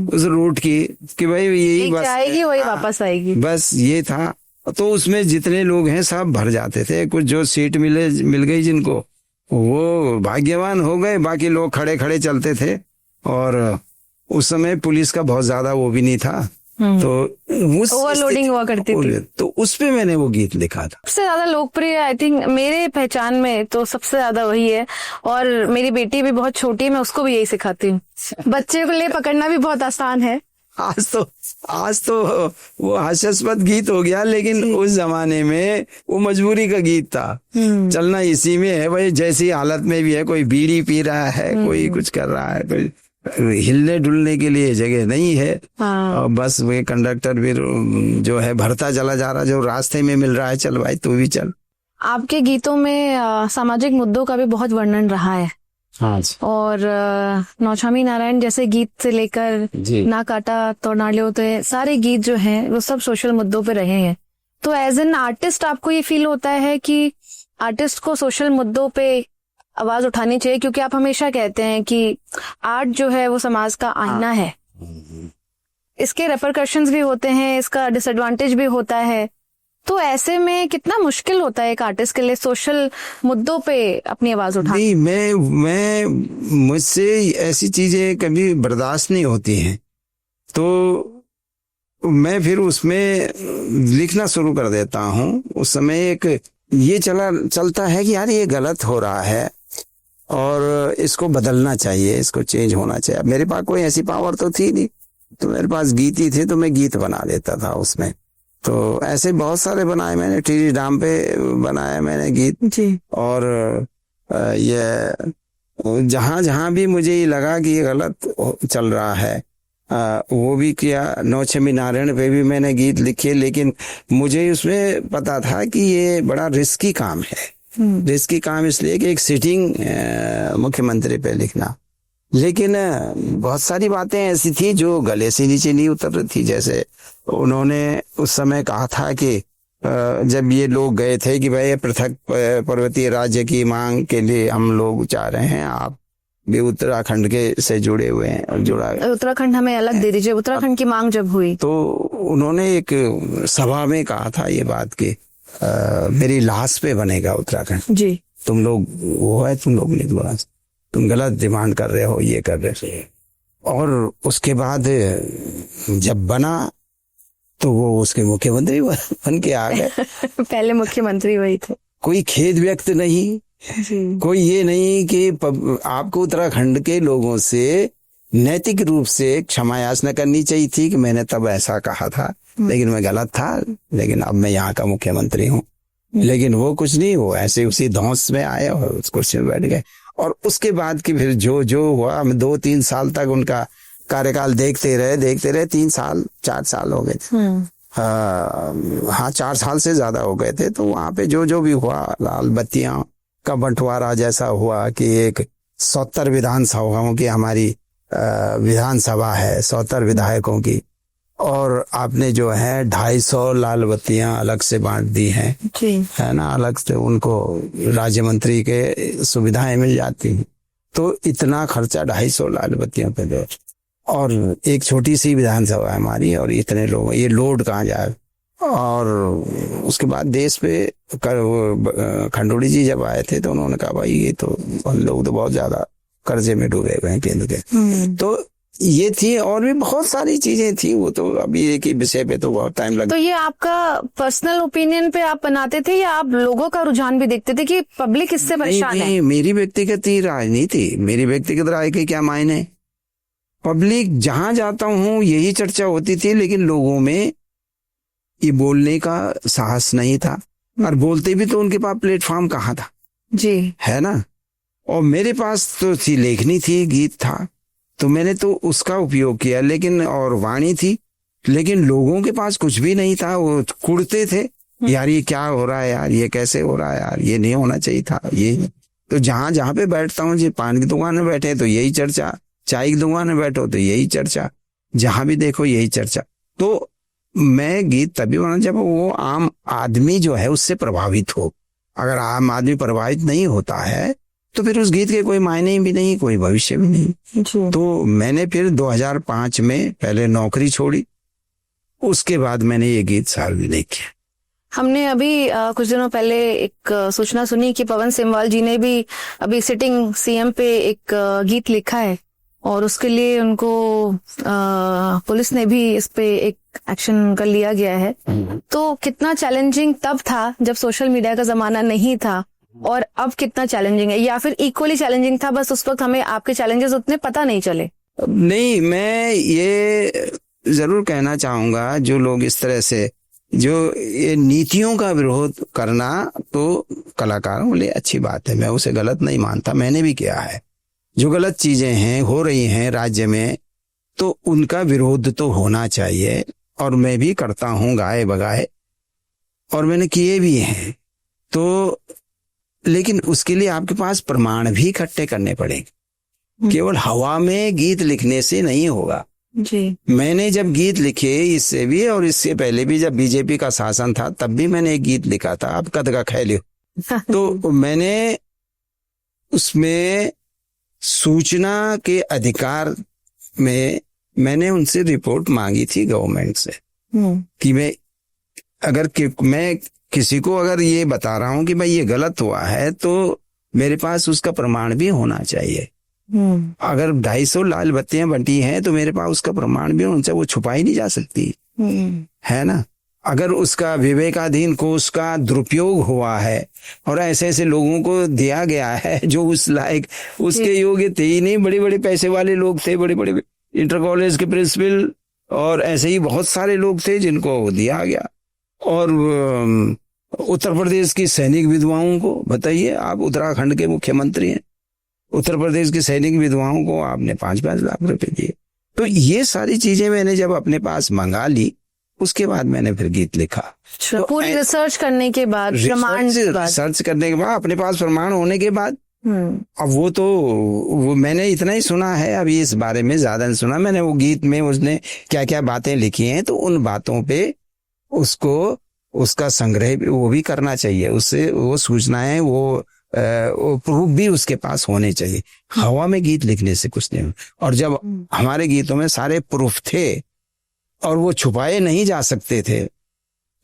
उस रूट की, कि भाई यही बस आएगी वही वापस आएगी, बस ये था। तो उसमें जितने लोग हैं सब भर जाते थे, कुछ जो सीट मिल गई जिनको, वो भाग्यवान हो गए, बाकी लोग खड़े खड़े चलते थे। और उस समय पुलिस का बहुत ज्यादा वो भी नहीं था, तो उस ओवरलोडिंग हुआ करती थी, तो उस पे मैंने वो गीत लिखा था। सबसे ज्यादा लोकप्रिय आई थिंक मेरे पहचान में तो सबसे ज्यादा वही है, और मेरी बेटी भी बहुत छोटी है, मैं उसको भी यही सिखाती हूँ। बच्चे को ले पकड़ना भी बहुत आसान है। आज तो वो हास्यास्पद गीत हो गया, लेकिन उस जमाने में वो मजबूरी का गीत था। चलना इसी में है भाई, जैसी हालत में भी है, कोई बीड़ी पी रहा है, कोई कुछ कर रहा है, कोई हिलने डुलने के लिए जगह नहीं है। और बस वे कंडक्टर भी जो है भरता चला जा रहा, जो रास्ते में मिल रहा है, चल भाई तू भी चल। आपके गीतों में सामाजिक मुद्दों का भी बहुत वर्णन रहा है। हाँ, और नौछामी नारायण जैसे गीत से लेकर ना काटा तो ना लियो, तो सारे गीत जो हैं वो सब सोशल मुद्दों पे रहे हैं। तो एज एन आर्टिस्ट आपको ये फील होता है कि आर्टिस्ट को सोशल मुद्दों पे आवाज उठानी चाहिए? क्योंकि आप हमेशा कहते हैं कि आर्ट जो है वो समाज का आईना है, इसके रेपरकशंस भी होते हैं, इसका डिसएडवांटेज भी होता है। तो ऐसे में कितना मुश्किल होता है एक आर्टिस्ट के लिए सोशल मुद्दों पे अपनी आवाज उठाना? नहीं, मैं मुझसे ऐसी चीजें कभी बर्दाश्त नहीं होती हैं, तो मैं फिर उसमें लिखना शुरू कर देता हूँ। उस समय एक ये चलता है कि यार ये गलत हो रहा है और इसको बदलना चाहिए, इसको चेंज होना चाहिए। मेरे पास कोई ऐसी पावर तो थी नहीं, तो मेरे पास गीत ही थे, तो मैं गीत बना देता था उसमें। तो ऐसे बहुत सारे बनाए मैंने, टीरी डाम पे बनाया मैंने गीत जी। और ये जहां भी मुझे ये लगा कि ये गलत चल रहा है, वो भी किया। नौछमी नारायण पे भी मैंने गीत लिखे, लेकिन मुझे उसमें पता था कि ये बड़ा रिस्की काम है। रिस्की काम इसलिए कि एक सिटिंग मुख्यमंत्री पे लिखना, लेकिन बहुत सारी बातें ऐसी थी जो गले से नीचे नहीं उतर रही थी। जैसे उन्होंने उस समय कहा था कि जब ये लोग गए थे कि भाई पृथक पर्वतीय राज्य की मांग के लिए हम लोग चाह रहे हैं, आप भी उत्तराखंड के से जुड़े हुए हैं और जुड़ा, उत्तराखंड हमें अलग दे दीजिए। उत्तराखंड की मांग जब हुई तो उन्होंने एक सभा में कहा था ये बात कि मेरी लाश पे बनेगा उत्तराखंड जी, तुम लोग वो है, तुम लोग नहीं, थोड़ा तुम गलत डिमांड कर रहे हो, ये कर रहे हो। और उसके बाद जब बना तो वो उसके मुख्यमंत्री बन के आ गए। पहले मुख्यमंत्री वही थे। कोई खेद व्यक्त नहीं, कोई ये नहीं कि आपको उत्तराखंड के लोगों से नैतिक रूप से क्षमा याचना करनी चाहिए थी कि मैंने तब ऐसा कहा था, लेकिन मैं गलत था, लेकिन अब मैं यहाँ का मुख्यमंत्री हूँ। लेकिन वो कुछ नहीं, वो ऐसे उसी धौंस में आए और उस कुर्सी में बैठ गए। और उसके बाद की फिर जो हुआ, हम 2-3 साल तक उनका कार्यकाल देखते रहे। 3 साल 4 साल हो गए थे। हाँ 4 साल से ज्यादा हो गए थे। तो वहां पे जो भी हुआ, लाल बत्तियां का बंटवारा जैसा हुआ कि एक 70 विधानसभाओं की हमारी विधानसभा है, 70 विधायकों की, और आपने जो है 250 लाल बत्तियां अलग से बांट दी हैं, है ना, अलग से उनको राज्य मंत्री के सुविधाएं मिल जाती हैं। तो इतना खर्चा 250 लाल बत्तियों पे दो, और एक छोटी सी विधानसभा है हमारी, और इतने लोग, ये लोड कहाँ जाए। और उसके बाद देश पे खंडोड़ी जी जब आए थे तो उन्होंने कहा भाई ये तो लोग तो बहुत ज्यादा कर्जे में डूबे हुए हैं केंद्र के। तो ये थी, और भी बहुत सारी चीजें थी। वो तो अभी एक ही विषय पे तो बहुत टाइम लगा। तो ये आपका पर्सनल ओपिनियन पे आप बनाते थे या आप लोगों का रुझान भी देखते थे कि पब्लिक इससे परेशान है? मेरी व्यक्तिगत ही राय नहीं थी। मेरी व्यक्तिगत राय के क्या मायने, पब्लिक जहां जाता हूँ यही चर्चा होती थी, लेकिन लोगों में ये बोलने का साहस नहीं था। और बोलते भी तो उनके पास प्लेटफॉर्म कहाँ था, जी। है ना। और मेरे पास तो थी, लेखनी थी, गीत था, तो मैंने तो उसका उपयोग किया, लेकिन और वाणी थी, लेकिन लोगों के पास कुछ भी नहीं था। वो कुड़ते थे, यार ये क्या हो रहा है, यार ये कैसे हो रहा है, यार ये नहीं होना चाहिए था ये। तो जहां जहां पे बैठता हूँ, जी पान की दुकान में बैठे तो यही चर्चा, चाय की दुकान में बैठो तो यही चर्चा, जहां भी देखो यही चर्चा। तो मैं गीत तभी बना जब वो आम आदमी जो है उससे प्रभावित हो। अगर आम आदमी प्रभावित नहीं होता है तो फिर उस गीत के कोई मायने भी नहीं, कोई भविष्य भी नहीं। तो मैंने फिर 2005 में पहले नौकरी छोड़ी, उसके बाद मैंने ये गीत सार्वजनिक किया। हमने अभी कुछ दिनों पहले एक सूचना सुनी कि पवन सिंहवाल जी ने भी अभी सिटिंग सीएम पे एक गीत लिखा है और उसके लिए उनको पुलिस ने भी इस पे एक एक्शन कर लिया गया है। तो कितना चैलेंजिंग तब था जब सोशल मीडिया का जमाना नहीं था, और अब कितना चैलेंजिंग है, या फिर इक्वली चैलेंजिंग था, बस उस वक्त हमें आपके चैलेंजेस उतने पता नहीं चले? नहीं, मैं ये जरूर कहना चाहूंगा, जो लोग इस तरह से जो ये नीतियों का विरोध करना तो कलाकारों के लिए अच्छी बात है, मैं उसे गलत नहीं मानता, मैंने भी किया है। जो गलत चीजें हैं हो रही हैं राज्य में, तो उनका विरोध तो होना चाहिए, और मैं भी करता हूं गाए बगाए, और मैंने किए भी हैं। तो लेकिन उसके लिए आपके पास प्रमाण भी इकट्ठे करने पड़ेंगे, केवल हवा में गीत लिखने से नहीं होगा जी। मैंने जब गीत लिखे, इससे भी और इससे पहले भी, जब बीजेपी का शासन था तब भी मैंने एक गीत लिखा था, अब कद का खैलियो। तो मैंने उसमें सूचना के अधिकार में मैंने उनसे रिपोर्ट मांगी थी गवर्नमेंट से, कि मैं किसी को अगर ये बता रहा हूं कि भाई ये गलत हुआ है, तो मेरे पास उसका प्रमाण भी होना चाहिए। अगर 250 लाल बत्तियां बंटी हैं तो मेरे पास उसका प्रमाण भी होना चाहिए, वो छुपाई नहीं जा सकती, है ना। अगर उसका विवेकाधीन कोष का दुरुपयोग हुआ है और ऐसे ऐसे लोगों को दिया गया है जो उस लायक, उसके योग्य थे ही नहीं, बड़े बड़े पैसे वाले लोग थे, बड़े बड़े इंटर कॉलेज के प्रिंसिपल, और ऐसे ही बहुत सारे लोग थे जिनको दिया गया। और उत्तर प्रदेश की सैनिक विधवाओं को बताइए, आप उत्तराखंड के मुख्यमंत्री हैं, उत्तर प्रदेश की सैनिक विधवाओं को आपने 5-5 लाख रुपए दिए। तो ये सारी चीजें मैंने जब अपने पास मंगा ली, उसके बाद मैंने फिर गीत लिखा। तो पूरी रिसर्च करने के बाद, रिसर्च करने के बाद, अपने पास प्रमाण होने के बाद, अब वो मैंने इतना ही सुना है, अभी इस बारे में ज्यादा नहीं सुना मैंने। वो गीत में उसने क्या क्या बातें लिखी हैं, तो उन बातों पे उसको उसका संग्रह वो भी करना चाहिए, उससे वो सूचनाएं वो प्रूफ भी उसके पास होने चाहिए। हवा में गीत लिखने से कुछ नहीं। और जब हमारे गीतों में सारे प्रूफ थे और वो छुपाए नहीं जा सकते थे,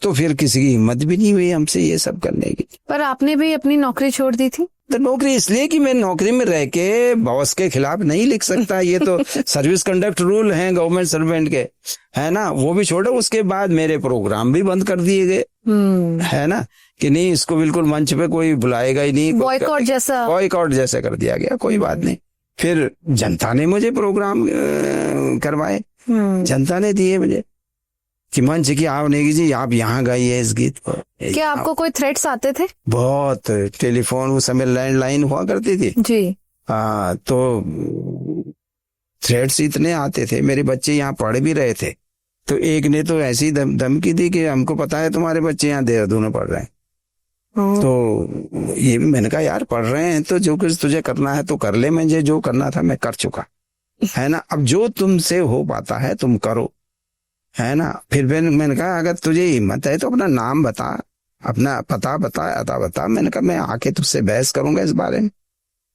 तो फिर किसी की हिम्मत भी नहीं हुई हमसे ये सब करने की। पर आपने भी अपनी नौकरी छोड़ दी थी? तो नौकरी इसलिए कि मैं नौकरी में रह के बॉस के खिलाफ नहीं लिख सकता, ये तो सर्विस कंडक्ट रूल हैं गवर्नमेंट सर्वेंट के, है ना। वो भी छोड़ो, उसके बाद मेरे प्रोग्राम भी बंद कर दिए गए, है ना, कि नहीं इसको बिल्कुल मंच पे कोई बुलाएगा ही नहीं, बॉयकॉट जैसा कर दिया गया। कोई बात नहीं, फिर जनता ने मुझे प्रोग्राम करवाए, जनता ने दिए मुझे कि मंच की आप नेगी जी आप यहाँ गाइए इस गीत पर। क्या आपको कोई थ्रेट्स आते थे? बहुत, टेलीफोन उस समय लैंडलाइन हुआ करती थी जी। तो थ्रेट्स इतने आते थे। मेरे बच्चे यहाँ पढ़ भी रहे थे, तो एक ने तो ऐसी धमकी दी कि हमको पता है तुम्हारे बच्चे यहाँ देहरादून में पढ़ रहे हैं। तो ये भी मैंने कहा यार पढ़ रहे हैं तो जो कुछ तुझे करना है तो कर ले, मुझे जो करना था मैं कर चुका, है ना। अब जो तुमसे हो पाता है तुम करो, है ना। फिर मैंने कहा अगर तुझे हिम्मत है तो अपना नाम बता, अपना पता बता। मैंने कहा मैं आके तुझसे बहस करूंगा इस बारे में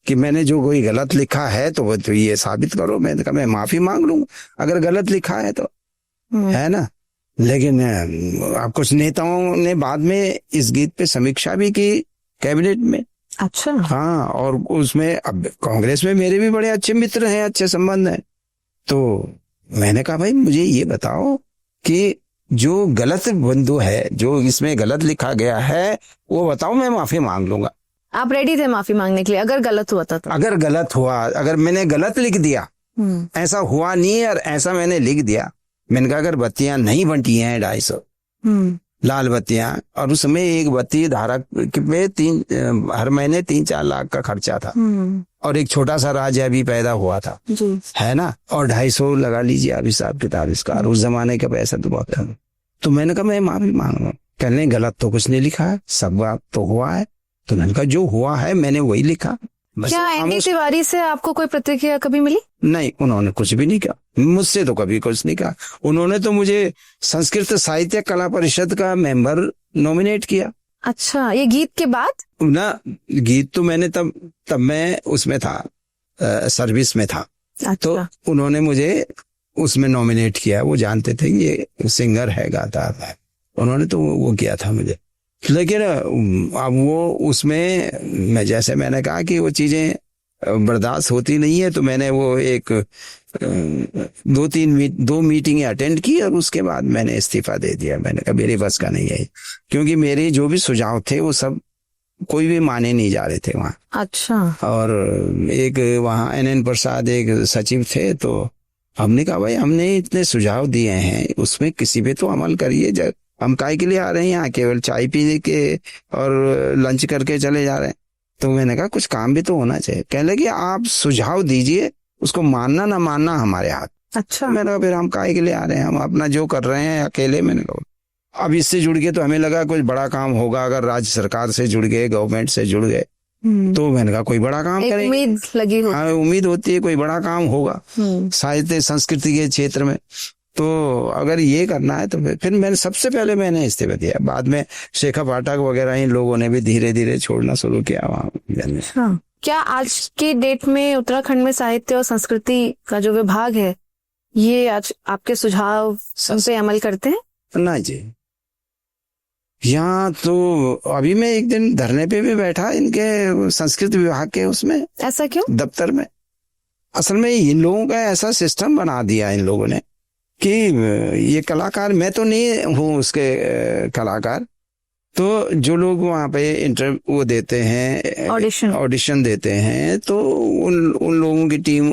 कि मैंने जो कोई गलत लिखा है तो वो तो ये साबित करो। मैंने कहा मैं माफी मांग लूंगा अगर गलत लिखा है तो, है ना। लेकिन अब कुछ नेताओं ने बाद में इस गीत पे समीक्षा भी की कैबिनेट में। अच्छा। हाँ, और उसमें अब कांग्रेस में मेरे भी बड़े अच्छे मित्र हैं, अच्छे संबंध हैं। तो मैंने कहा भाई मुझे ये बताओ कि जो गलत बंधु है, जो इसमें गलत लिखा गया है वो बताओ, मैं माफी मांग लूंगा। आप रेडी थे माफी मांगने के लिए अगर गलत हुआ था तो? अगर गलत हुआ, अगर मैंने गलत लिख दिया, ऐसा हुआ नहीं और ऐसा मैंने लिख दिया, मैंने कहा अगर बत्तियां नहीं बंटी हैं 250, लाल बत्तियां, और उसमें एक बत्ती धारक पे हर महीने 3-4 लाख का खर्चा था। और एक छोटा सा राज्य अभी पैदा हुआ था जी। है ना, और 250 लगा लीजिए आप हिसाब किताब इसका, और उस जमाने का पैसा तो बहुत है। तो मैंने कहा मैं माफी मांग रहा हूँ। कहने गलत तो कुछ नहीं लिखा है, सब बात तो हुआ है। तो मैंने कहा जो हुआ है मैंने वही लिखा। क्या एनडी तिवारी से आपको कोई प्रतिक्रिया कभी मिली? नहीं, उन्होंने कुछ भी नहीं कहा, मुझसे तो कभी कुछ नहीं कहा। उन्होंने तो मुझे संस्कृत साहित्य कला परिषद का मेंबर नॉमिनेट किया। अच्छा, ये गीत के बाद ना? गीत तो मैंने तब मैं उसमें था, सर्विस में था। अच्छा। तो उन्होंने मुझे उसमें नॉमिनेट किया, वो जानते थे कि ये सिंगर है, गाता है, उन्होंने तो वो किया था मुझे। लेकिन अब वो उसमें मैं, जैसे मैंने कहा कि वो चीजें बर्दाश्त होती नहीं है, तो मैंने वो एक 2 मीटिंगें अटेंड की और उसके बाद मैंने इस्तीफा दे दिया। मैंने कहा मेरे बस का नहीं है, क्योंकि मेरे जो भी सुझाव थे वो सब कोई भी माने नहीं जा रहे थे वहाँ। अच्छा। और एक वहाँ NN प्रसाद एक सचिव थे, तो हमने कहा भाई हमने इतने सुझाव दिए हैं, उसमें किसी पे तो अमल करिए। जब हम काय के लिए आ रहे हैं यहाँ, केवल चाय पीने के और लंच करके चले जा रहे हैं? तो मैंने कहा कुछ काम भी तो होना चाहिए। कहने लगे आप सुझाव दीजिए, उसको मानना ना मानना हमारे हाथ। अच्छा। मैंने कहा फिर हम काय के लिए आ रहे हैं, हम अपना जो कर रहे हैं अकेले। मैंने कहा अब इससे जुड़ के तो हमें लगा कुछ बड़ा काम होगा, अगर राज्य सरकार से जुड़ गए, गवर्नमेंट से जुड़ गए, तो मैंने कहा कोई बड़ा काम करेंगे, उम्मीद लगी हो। हाँ, उम्मीद होती है कोई बड़ा काम होगा साहित्य संस्कृति के क्षेत्र में। तो अगर ये करना है तो फिर मैंने सबसे पहले मैंने इस्तीफा दिया। बाद में शेखर पाठक वगैरह इन लोगों ने भी धीरे धीरे छोड़ना शुरू किया वहाँ। हाँ। क्या आज की डेट में उत्तराखंड में साहित्य और संस्कृति का जो विभाग है, ये आज आपके सुझाव पे अमल करते हैं? ना जी, यहाँ तो अभी मैं एक दिन धरने पे भी बैठा इनके संस्कृत विभाग के उसमें। ऐसा क्यों? दफ्तर में। असल में इन लोगों का ऐसा सिस्टम बना दिया इन लोगों ने कि ये कलाकार, मैं तो नहीं हूँ उसके कलाकार, तो जो लोग वहाँ पे इंटरव्यू देते हैं, ऑडिशन देते हैं, तो उन लोगों की टीम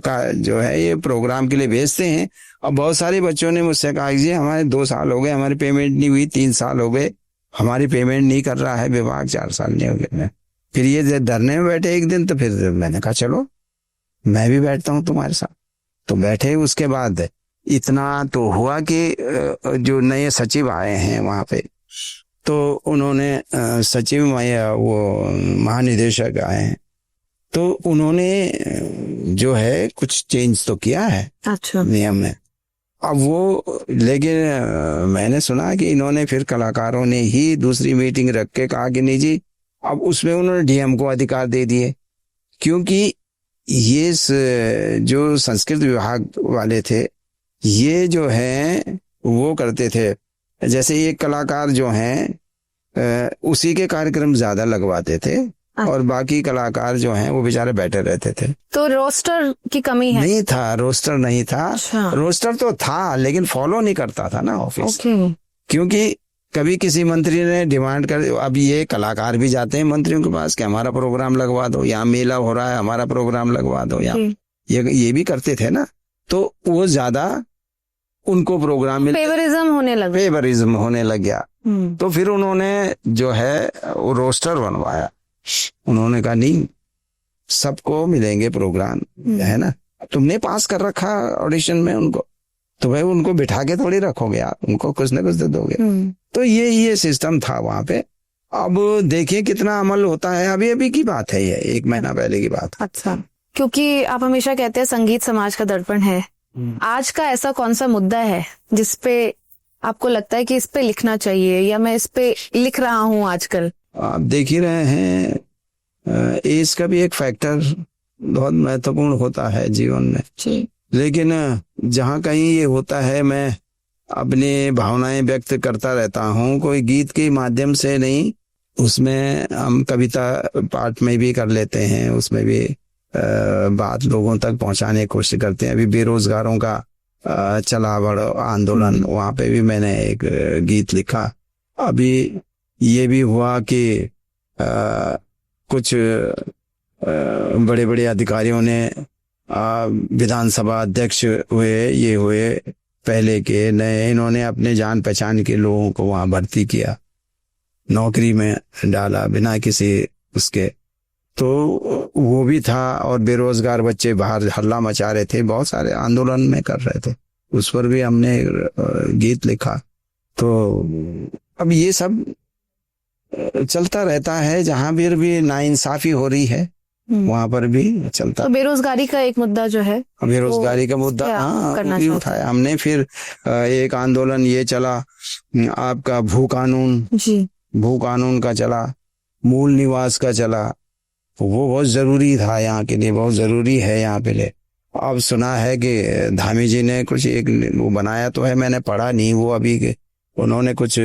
का जो है ये प्रोग्राम के लिए भेजते हैं। और बहुत सारे बच्चों ने मुझसे कहा जी हमारे 2 साल हो गए, हमारी पेमेंट नहीं हुई, 3 साल हो गए, हमारी पेमेंट नहीं कर रहा है विभाग, 4 साल नहीं हो गए। फिर ये धरने में बैठे एक दिन, तो फिर मैंने कहा चलो मैं भी बैठता हूँ तुम्हारे साथ। तो बैठे। उसके बाद इतना तो हुआ कि जो नए सचिव आए हैं वहाँ पे, तो उन्होंने सचिव वो महानिदेशक आए हैं, तो उन्होंने जो है कुछ चेंज तो किया है। अच्छा। नियम में। अब वो, लेकिन मैंने सुना कि इन्होंने फिर कलाकारों ने ही दूसरी मीटिंग रख के कहा कि नहीं जी, अब उसमें उन्होंने DM को अधिकार दे दिए, क्योंकि ये जो संस्कृत विभाग वाले थे ये जो है वो करते थे, जैसे ये कलाकार जो हैं उसी के कार्यक्रम ज्यादा लगवाते थे और बाकी कलाकार जो हैं वो बेचारे बैठे रहते थे। तो रोस्टर की कमी है? नहीं था, रोस्टर नहीं था। अच्छा। रोस्टर तो था लेकिन फॉलो नहीं करता था ना ऑफिस। क्योंकि कभी किसी मंत्री ने डिमांड कर, अब ये कलाकार भी जाते हैं मंत्रियों के पास कि हमारा प्रोग्राम लगवा दो, यहाँ मेला हो रहा है हमारा प्रोग्राम लगवा दो, यहाँ ये भी करते थे ना, तो वो ज्यादा उनको प्रोग्राम में फेवरिज्म होने लग गया। तो फिर उन्होंने जो है वो रोस्टर बनवाया। उन्होंने कहा नहीं, सबको मिलेंगे प्रोग्राम, है ना, तुमने पास कर रखा ऑडिशन में उनको, तो भाई उनको बिठा के थोड़ी रखोगे आप, उनको कुछ न कुछ दे दोगे। तो ये सिस्टम था वहां पे। अब देखिए कितना अमल होता है। अभी की बात है, ये 1 महीना पहले की बात। अच्छा। क्योंकि आप हमेशा कहते हैं संगीत समाज का दर्पण है, आज का ऐसा कौन सा मुद्दा है जिसपे आपको लगता है कि इस पे लिखना चाहिए, या मैं इस पे लिख रहा हूँ आजकल? आप देख ही रहे हैं, एज का भी एक फैक्टर बहुत महत्वपूर्ण होता है जीवन में जी। लेकिन जहाँ कहीं ये होता है, मैं अपनी भावनाएं व्यक्त करता रहता हूँ, कोई गीत के माध्यम से नहीं, उसमें हम कविता पाठ में भी कर लेते हैं, उसमें भी बात लोगों तक पहुंचाने की कोशिश करते हैं। अभी बेरोजगारों का चला बड़ आंदोलन, वहां पे भी मैंने एक गीत लिखा। अभी ये भी हुआ कि कुछ बड़े बड़े अधिकारियों ने विधानसभा अध्यक्ष हुए, ये हुए, पहले के नए, इन्होंने अपने जान पहचान के लोगों को वहां भर्ती किया, नौकरी में डाला बिना किसी उसके, तो वो भी था। और बेरोजगार बच्चे बाहर हल्ला मचा रहे थे, बहुत सारे आंदोलन में कर रहे थे, उस पर भी हमने गीत लिखा। तो अब ये सब चलता रहता है, जहां भी नाइंसाफी हो रही है वहां पर भी चलता। तो बेरोजगारी का एक मुद्दा जो है, बेरोजगारी का मुद्दा करना भी उठाया हमने। फिर एक आंदोलन ये चला आपका भू कानून का चला, मूल निवास का चला। वो बहुत जरूरी था यहाँ के लिए, बहुत जरूरी है यहाँ पे ले। अब सुना है कि धामी जी ने कुछ एक वो बनाया तो है, मैंने पढ़ा नहीं वो अभी, उन्होंने कुछ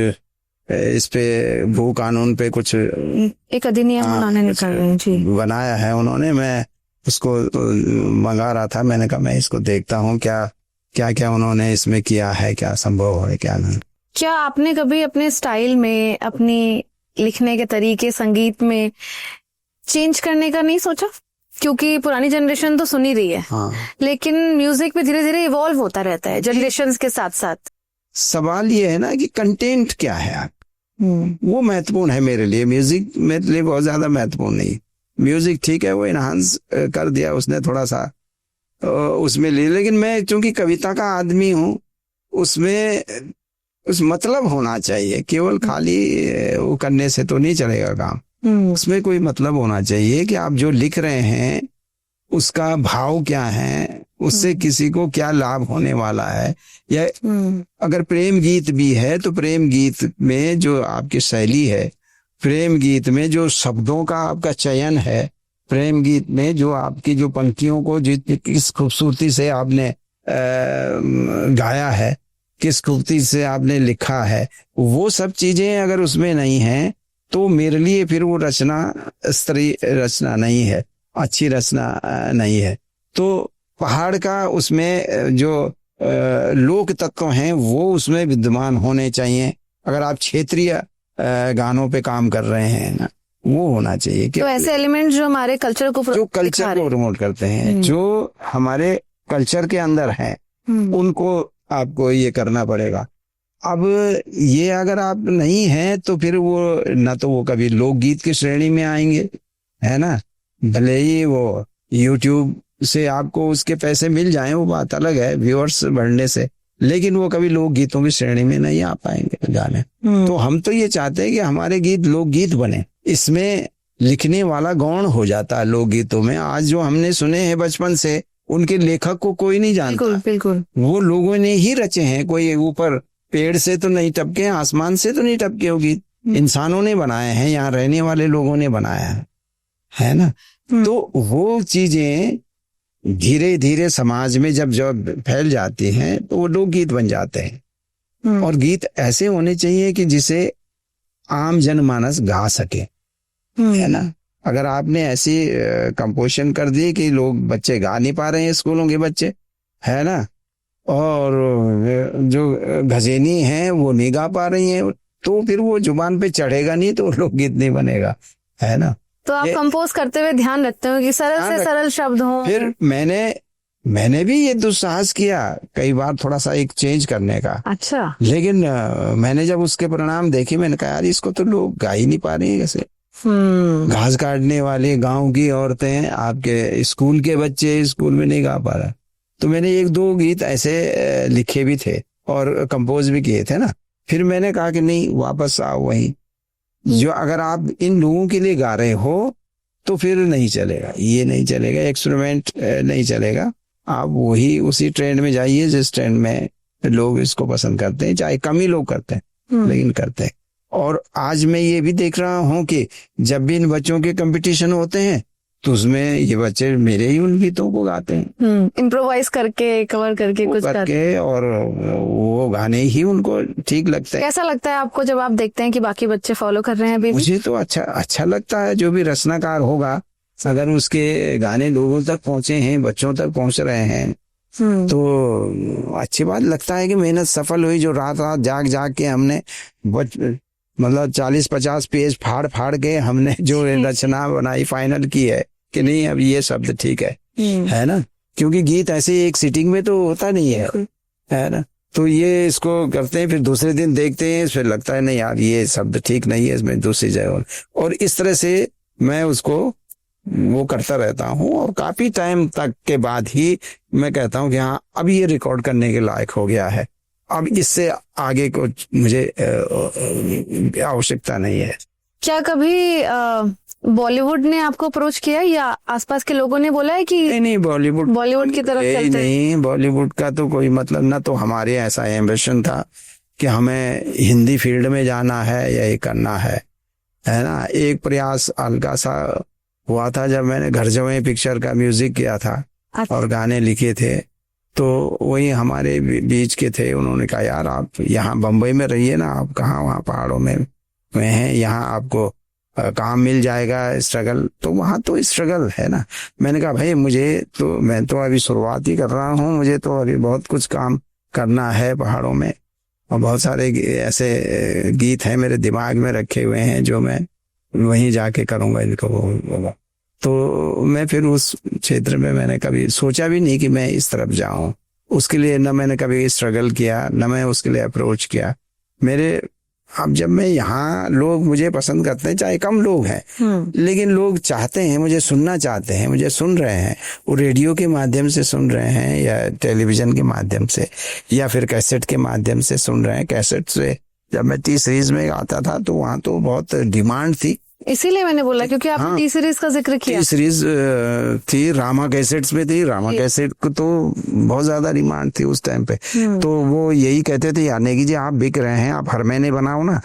इस पे भू कानून पे कुछ एक अधिनियम बनाया है उन्होंने। मैं उसको मंगा रहा था, मैंने कहा मैं इसको देखता हूँ क्या उन्होंने इसमें किया है, क्या संभव है क्या नहीं। क्या आपने कभी अपने स्टाइल में, अपनी लिखने के तरीके, संगीत में चेंज करने का नहीं सोचा? क्योंकि पुरानी जनरेशन तो सुन ही रही है, हाँ, लेकिन म्यूजिक भी धीरे धीरे इवॉल्व होता रहता है जनरेशंस के साथ साथ। सवाल ये है ना कि कंटेंट क्या है आप, वो महत्वपूर्ण है मेरे लिए। म्यूजिक मेरे लिए बहुत ज्यादा महत्वपूर्ण नहीं। म्यूजिक ठीक है, वो इनहांस कर दिया उसने थोड़ा सा उसमें ले, लेकिन मैं चूंकि कविता का आदमी हूँ, उसमें उस मतलब होना चाहिए। केवल खाली वो करने से तो नहीं चलेगा काम, उसमें कोई मतलब होना चाहिए कि आप जो लिख रहे हैं उसका भाव क्या है, उससे किसी को क्या लाभ होने वाला है। या अगर प्रेम गीत भी है तो प्रेम गीत में जो आपकी शैली है, प्रेम गीत में जो शब्दों का आपका चयन है, प्रेम गीत में जो आपकी जो पंक्तियों को किस खूबसूरती से आपने गाया है, किस खूबसूरती से आपने लिखा है, वो सब चीजें अगर उसमें नहीं हैं तो मेरे लिए फिर वो रचना स्तरीय रचना नहीं है, अच्छी रचना नहीं है। तो पहाड़ का उसमें जो लोक तत्व हैं वो उसमें विद्यमान होने चाहिए। अगर आप क्षेत्रीय गानों पे काम कर रहे हैं ना, वो होना चाहिए कि तो ऐसे एलिमेंट जो हमारे कल्चर को प्रमोट करते हैं, जो हमारे कल्चर के अंदर है, उनको आपको ये करना पड़ेगा। अब ये अगर आप नहीं है तो फिर वो ना तो वो कभी लोकगीत की श्रेणी में आएंगे, है ना, भले ही वो YouTube से आपको उसके पैसे मिल जाएं, वो बात अलग है, व्यूअर्स बढ़ने से, लेकिन वो कभी लोकगीतों की श्रेणी में नहीं आ पाएंगे गाने। तो हम तो ये चाहते हैं कि हमारे गीत लोकगीत बने, इसमें लिखने वाला गौण हो जाता है लोकगीतों में। आज जो हमने सुने हैं बचपन से, उनके लेखक को कोई नहीं जानता। बिल्कुल। वो लोगों ने ही रचे हैं, कोई ऊपर पेड़ से तो नहीं टपके, आसमान से तो नहीं टपके वो गीत, इंसानों ने बनाए हैं, यहाँ रहने वाले लोगों ने बनाया है ना। तो वो चीजें धीरे धीरे समाज में जब फैल जाती हैं तो वो लोकगीत बन जाते हैं। और गीत ऐसे होने चाहिए कि जिसे आम जनमानस गा सके, है ना। अगर आपने ऐसी कंपोजिशन कर दी कि लोग बच्चे गा नहीं पा रहे हैं, स्कूलों के बच्चे, है ना, और जो गजेनी हैं वो नहीं गा पा रही हैं, तो फिर वो जुबान पे चढ़ेगा नहीं, तो लोकगीत नहीं बनेगा, है ना। तो आप कंपोज करते हुए ध्यान रखते हो कि सरल से सरल शब्द हो? फिर मैंने भी ये दुस्साहस किया कई बार थोड़ा सा एक चेंज करने का। अच्छा। लेकिन मैंने जब उसके परिणाम देखे, मैंने कहा यार इसको तो लोग गा ही नहीं पा रहे हैं कैसे। घास काटने वाले गांव की औरतें, आपके स्कूल के बच्चे स्कूल में नहीं गा पा रहा। तो मैंने एक दो गीत ऐसे लिखे भी थे और कंपोज भी किए थे ना। फिर मैंने कहा कि नहीं, वापस आओ वहीं, जो अगर आप इन लोगों के लिए गा रहे हो तो फिर नहीं चलेगा, ये नहीं चलेगा, एक्सपेरिमेंट नहीं चलेगा। आप वही उसी ट्रेंड में जाइए जिस ट्रेंड में लोग इसको पसंद करते हैं, चाहे कम ही लोग करते हैं लेकिन करते हैं। और आज मैं ये भी देख रहा हूँ कि जब भी इन बच्चों के कंपटीशन होते हैं तो उसमें ये बच्चे मेरे ही उन गीतों को गाते हैं, इम्प्रोवाइज करके, कवर करके, कुछ करके, और वो गाने ही उनको ठीक लगता है। कैसा लगता है आपको जब आप देखते हैं कि बाकी बच्चे फॉलो कर रहे हैं अभी? मुझे तो अच्छा लगता है। जो भी रचनाकार होगा, अगर उसके गाने लोगों तक पहुंचे हैं, बच्चों तक पहुंच रहे हैं, तो अच्छी बात लगता है कि मेहनत सफल हुई। जो रात रात जाग जाग के हमने मतलब 40-50 पेज फाड़ के हमने जो रचना बनाई, फाइनल की है कि नहीं अब ये शब्द ठीक है ना। क्योंकि गीत ऐसे एक सिटिंग में तो होता नहीं है ना। तो ये इसको करते हैं, फिर दूसरे दिन देखते हैं, फिर लगता है नहीं यार ये शब्द ठीक नहीं है, इसमें दूसरी जगह, और इस तरह से मैं उसको वो करता रहता हूँ। और काफी टाइम तक के बाद ही मैं कहता हूँ कि हाँ अब ये रिकॉर्ड करने के लायक हो गया है, अब इससे आगे को मुझे आवश्यकता नहीं है। क्या कभी बॉलीवुड ने आपको अप्रोच किया या आसपास के लोगों ने बोला है कि नहीं बॉलीवुड की तरफ चलते हैं? नहीं, बॉलीवुड का तो कोई मतलब ना, तो हमारे ऐसा एम्बिशन था कि हमें हिंदी फील्ड में जाना है या ये करना है ना। एक प्रयास हल्का सा हुआ था जब मैंने घर जवाई पिक्चर का म्यूजिक किया था और गाने लिखे थे, तो वही हमारे बीच के थे, उन्होंने कहा यार आप यहाँ बम्बई में रहिए ना, आप कहाँ वहाँ पहाड़ों में हैं, यहाँ आपको काम मिल जाएगा, स्ट्रगल तो वहाँ तो स्ट्रगल है ना। मैंने कहा भाई मैं तो अभी शुरुआत ही कर रहा हूँ, मुझे तो अभी बहुत कुछ काम करना है पहाड़ों में, और बहुत सारे ऐसे गीत हैं मेरे दिमाग में रखे हुए हैं जो मैं वहीं जाके करूँगा इनको। तो मैं फिर उस क्षेत्र में मैंने कभी सोचा भी नहीं कि मैं इस तरफ जाऊं, उसके लिए न मैंने कभी स्ट्रगल किया, न मैं उसके लिए अप्रोच किया। अब जब मैं यहाँ, लोग मुझे पसंद करते हैं, चाहे कम लोग हैं, लेकिन लोग चाहते हैं, मुझे सुनना चाहते हैं, मुझे सुन रहे हैं, वो रेडियो के माध्यम से सुन रहे हैं या टेलीविजन के माध्यम से या फिर कैसेट के माध्यम से सुन रहे हैं। कैसेट से जब मैं टी सीरीज में आता था तो वहाँ तो बहुत डिमांड थी, इसीलिए मैंने बोला क्योंकि आपने टी सीरीज का जिक्र किया। टी सीरीज थी, रामा कैसेट्स में थी, रामा कैसेट को तो बहुत ज्यादा डिमांड थी उस टाइम पे। तो वो यही कहते थे यार नेगी जी आप बिक रहे हैं, आप हर महीने बनाओ ना।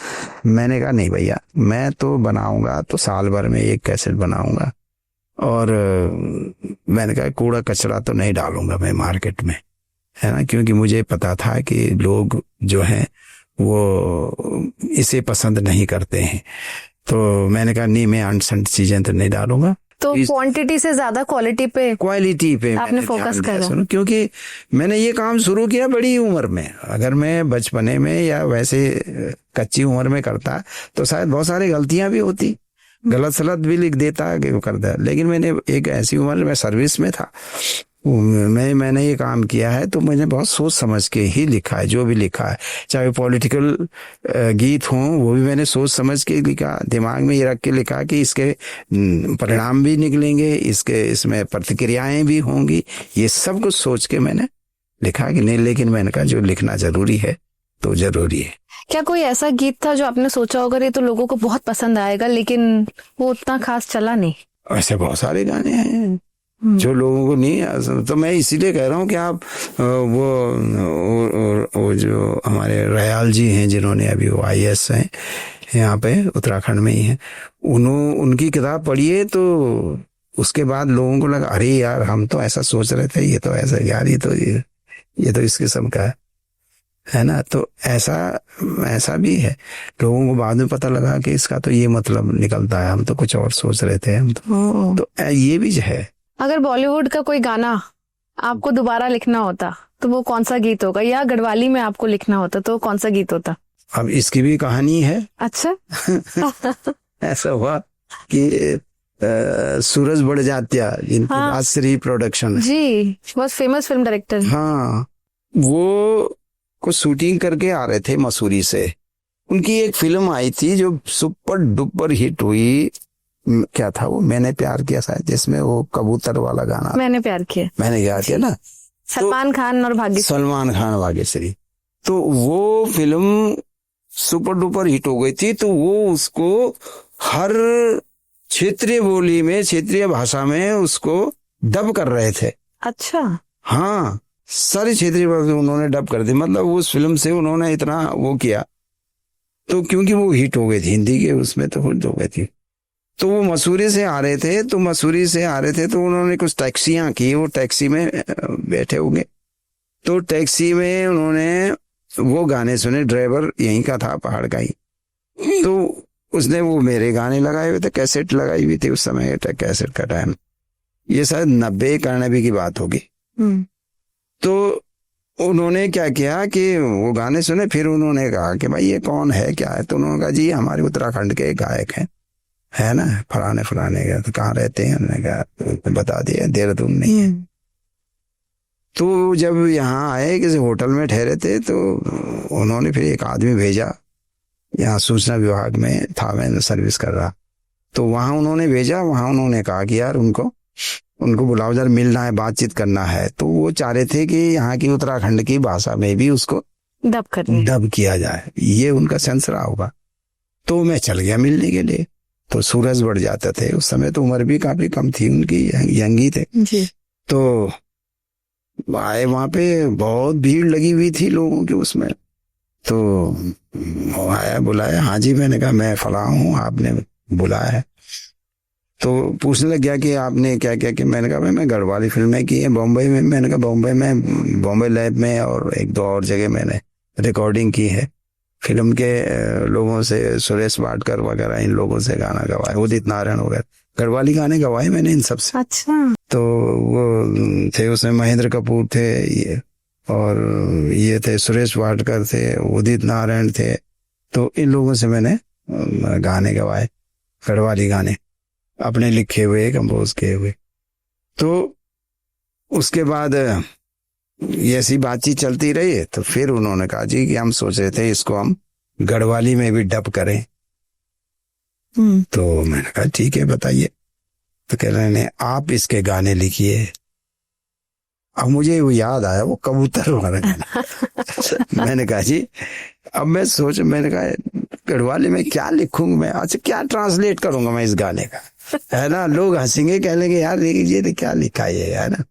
मैंने कहा नहीं भैया, मैं तो बनाऊंगा तो साल भर में एक कैसेट बनाऊंगा, और मैंने कहा कूड़ा कचरा तो नहीं डालूंगा मैं मार्केट में, है ना, क्योंकि मुझे पता था कि लोग जो हैं वो इसे पसंद नहीं करते हैं। तो मैंने कहा नहीं, मैं अनसंट चीजें तो नहीं डालूंगा। तो क्वांटिटी से ज्यादा क्वालिटी पे आपने फोकस करा, क्योंकि मैंने ये काम शुरू किया बड़ी उम्र में। अगर मैं बचपने में या वैसे कच्ची उम्र में करता तो शायद बहुत सारी गलतियां भी होती, गलत सलत भी लिख देता कि वो करता, लेकिन मैंने एक ऐसी उम्र में सर्विस में था, मैंने ये काम किया है तो मैंने बहुत सोच समझ के ही लिखा है। जो भी लिखा है, चाहे पॉलिटिकल गीत हों, वो भी मैंने सोच समझ के लिखा, दिमाग में ये रख के लिखा कि इसके परिणाम भी निकलेंगे, इसमें प्रतिक्रियाएं भी होंगी, ये सब कुछ सोच के मैंने लिखा कि नहीं। लेकिन मैंने कहा जो लिखना जरूरी है तो जरूरी है। क्या कोई ऐसा गीत था जो आपने सोचा होगा ये तो लोगों को बहुत पसंद आएगा, लेकिन वो उतना खास चला नहीं? ऐसे बहुत सारे गाने हैं जो लोगों को नहीं, तो मैं इसीलिए कह रहा हूँ कि आप वो जो हमारे रयाल जी हैं जिन्होंने अभी वो IAS हैं यहाँ पे उत्तराखंड में ही हैं, उनकी किताब पढ़िए तो उसके बाद लोगों को लगा अरे यार हम तो ऐसा सोच रहे थे, ये तो ऐसा यार ये तो इस किस्म का है ना। तो ऐसा भी है, लोगों को बाद में पता लगा कि इसका तो ये मतलब निकलता है, हम तो कुछ और सोच रहे थे, हम तो ये भी है। अगर बॉलीवुड का कोई गाना आपको दोबारा लिखना होता तो वो कौन सा गीत होगा, या गढ़वाली में आपको लिखना होता तो कौन सा गीत होता? अब इसकी भी कहानी है। अच्छा। ऐसा हुआ कि सूरज बड़जात्या जिनकी राजश्री प्रोडक्शन जी, बहुत फेमस फिल्म डायरेक्टर। हाँ, वो को शूटिंग करके आ रहे थे मसूरी से, उनकी एक फिल्म आई थी जो सुपर डुपर हिट हुई, क्या था वो, मैंने प्यार किया शायद, जिसमें वो कबूतर वाला गाना, मैंने प्यार किया ना, सलमान खान और भाग्यश्री। तो वो फिल्म सुपर डुपर हिट हो गई थी, तो वो उसको हर क्षेत्रीय बोली में, क्षेत्रीय भाषा में उसको डब कर रहे थे। अच्छा। हाँ, सारी क्षेत्रीय भाषा उन्होंने डब कर दी, मतलब उस फिल्म से उन्होंने इतना वो किया, तो क्योंकि वो हिट हो गई थी हिंदी के उसमें, तो हिट हो गई थी। तो वो मसूरी से आ रहे थे, तो उन्होंने कुछ टैक्सियां की, वो टैक्सी में बैठे होंगे, तो टैक्सी में उन्होंने वो गाने सुने, ड्राइवर यहीं का था, पहाड़ का ही, तो उसने वो मेरे गाने लगाए हुए थे, कैसेट लगाई हुई थी उस समय, कैसेट का टाइम, ये शायद 90-91 की बात होगी। तो उन्होंने क्या किया कि वो गाने सुने, फिर उन्होंने कहा कि भाई ये कौन है, क्या है, तो उन्होंने कहा जी हमारे उत्तराखंड के गायक हैं, है ना, फलाने का, तो कहाँ रहते हैं, उन्होंने कहा, तो बता दिया देहरादून नहीं है। तो जब यहाँ आए किसी होटल में ठहरे थे तो उन्होंने फिर एक आदमी भेजा, यहाँ सूचना विभाग में था, मैं सर्विस कर रहा, तो वहाँ उन्होंने भेजा। वहाँ उन्होंने कहा कि यार उनको बुलाओ, जरा मिलना है, बातचीत करना है। तो वो चाह रहे थे कि यहाँ की उत्तराखंड की भाषा में भी उसको डब किया जाए, ये उनका सेंस रहा होगा। तो मैं चल गया मिलने के लिए। तो सूरज बढ़ जाते थे, उस समय तो उम्र भी काफी कम थी उनकी, यंगी थे जी। तो आए, वहां पे बहुत भीड़ लगी हुई थी लोगों की उसमें। तो आया, बुलाया, हाँ जी। मैंने कहा मैं फला हूँ, आपने बुलाया है। तो पूछने लग गया कि आपने क्या क्या किया। मैंने कहा भाई मैं गढ़वाली फिल्में की है बॉम्बे में। मैंने कहा बॉम्बे में, बॉम्बे लैब में और एक दो और जगह मैंने रिकॉर्डिंग की है फिल्म के लोगों से, सुरेश वाडकर वगैरह इन लोगों से गाना गवाया, उदित नारायण वगैरह गढ़वाली गाने गवाए मैंने इन सब से। अच्छा। तो वो थे, उसमें महेंद्र कपूर थे ये, और ये थे सुरेश वाडकर थे, उदित नारायण थे। तो इन लोगों से मैंने गाने गवाए, गढ़वाली गाने अपने लिखे हुए, कंपोज किए हुए। तो उसके बाद ऐसी बातचीत चलती रही। तो फिर उन्होंने कहा जी कि हम सोच रहे थे इसको हम गढ़वाली में भी डब करें। तो मैंने कहा ठीक है बताइए। तो कह रहे हैं आप इसके गाने लिखिए। अब मुझे वो याद आया, वो कबूतर वाला गाना। मैंने कहा जी, अब मैंने कहा गढ़वाली में क्या लिखूंगा मैं, अच्छा क्या ट्रांसलेट करूंगा मैं इस गाने का, है ना। लोग हंसेंगे, कह लेंगे यार ये क्या लिखा है ना।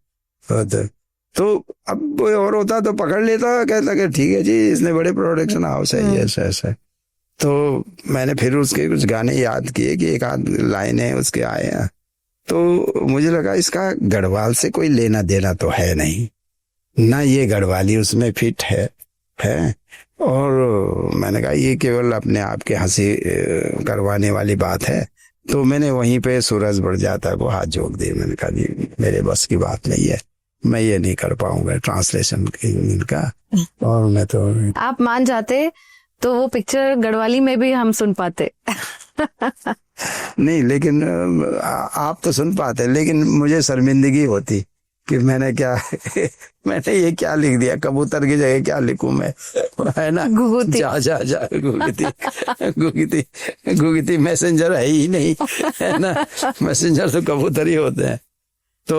तो अब कोई और होता तो पकड़ लेता, कहता कि ठीक है जी इसने बड़े प्रोडक्शन हाउस है ये ऐसा। तो मैंने फिर उसके कुछ गाने याद किए कि एक आध लाइन है उसके आए हैं। तो मुझे लगा इसका गढ़वाल से कोई लेना देना तो है नहीं ना, ये गढ़वाली उसमें फिट है। और मैंने कहा ये केवल अपने आप के हंसी करवाने वाली बात है। तो मैंने वहीं पे सूरज बढ़ जाता को हाथ जोड़ दिए। मैंने कहा जी मेरे बस की बात नहीं है, मैं ये नहीं कर पाऊंगा ट्रांसलेशन इनका। और मैं तो, आप मान जाते तो वो पिक्चर गढ़वाली में भी हम सुन पाते। नहीं, लेकिन आप तो सुन पाते, लेकिन मुझे शर्मिंदगी होती कि मैंने ये क्या लिख दिया, कबूतर की जगह क्या लिखूं मैं, है ना। घुघुती। जा घुघुती मैसेंजर है ही नहीं, है ना। मैसेंजर तो कबूतर ही होते हैं। तो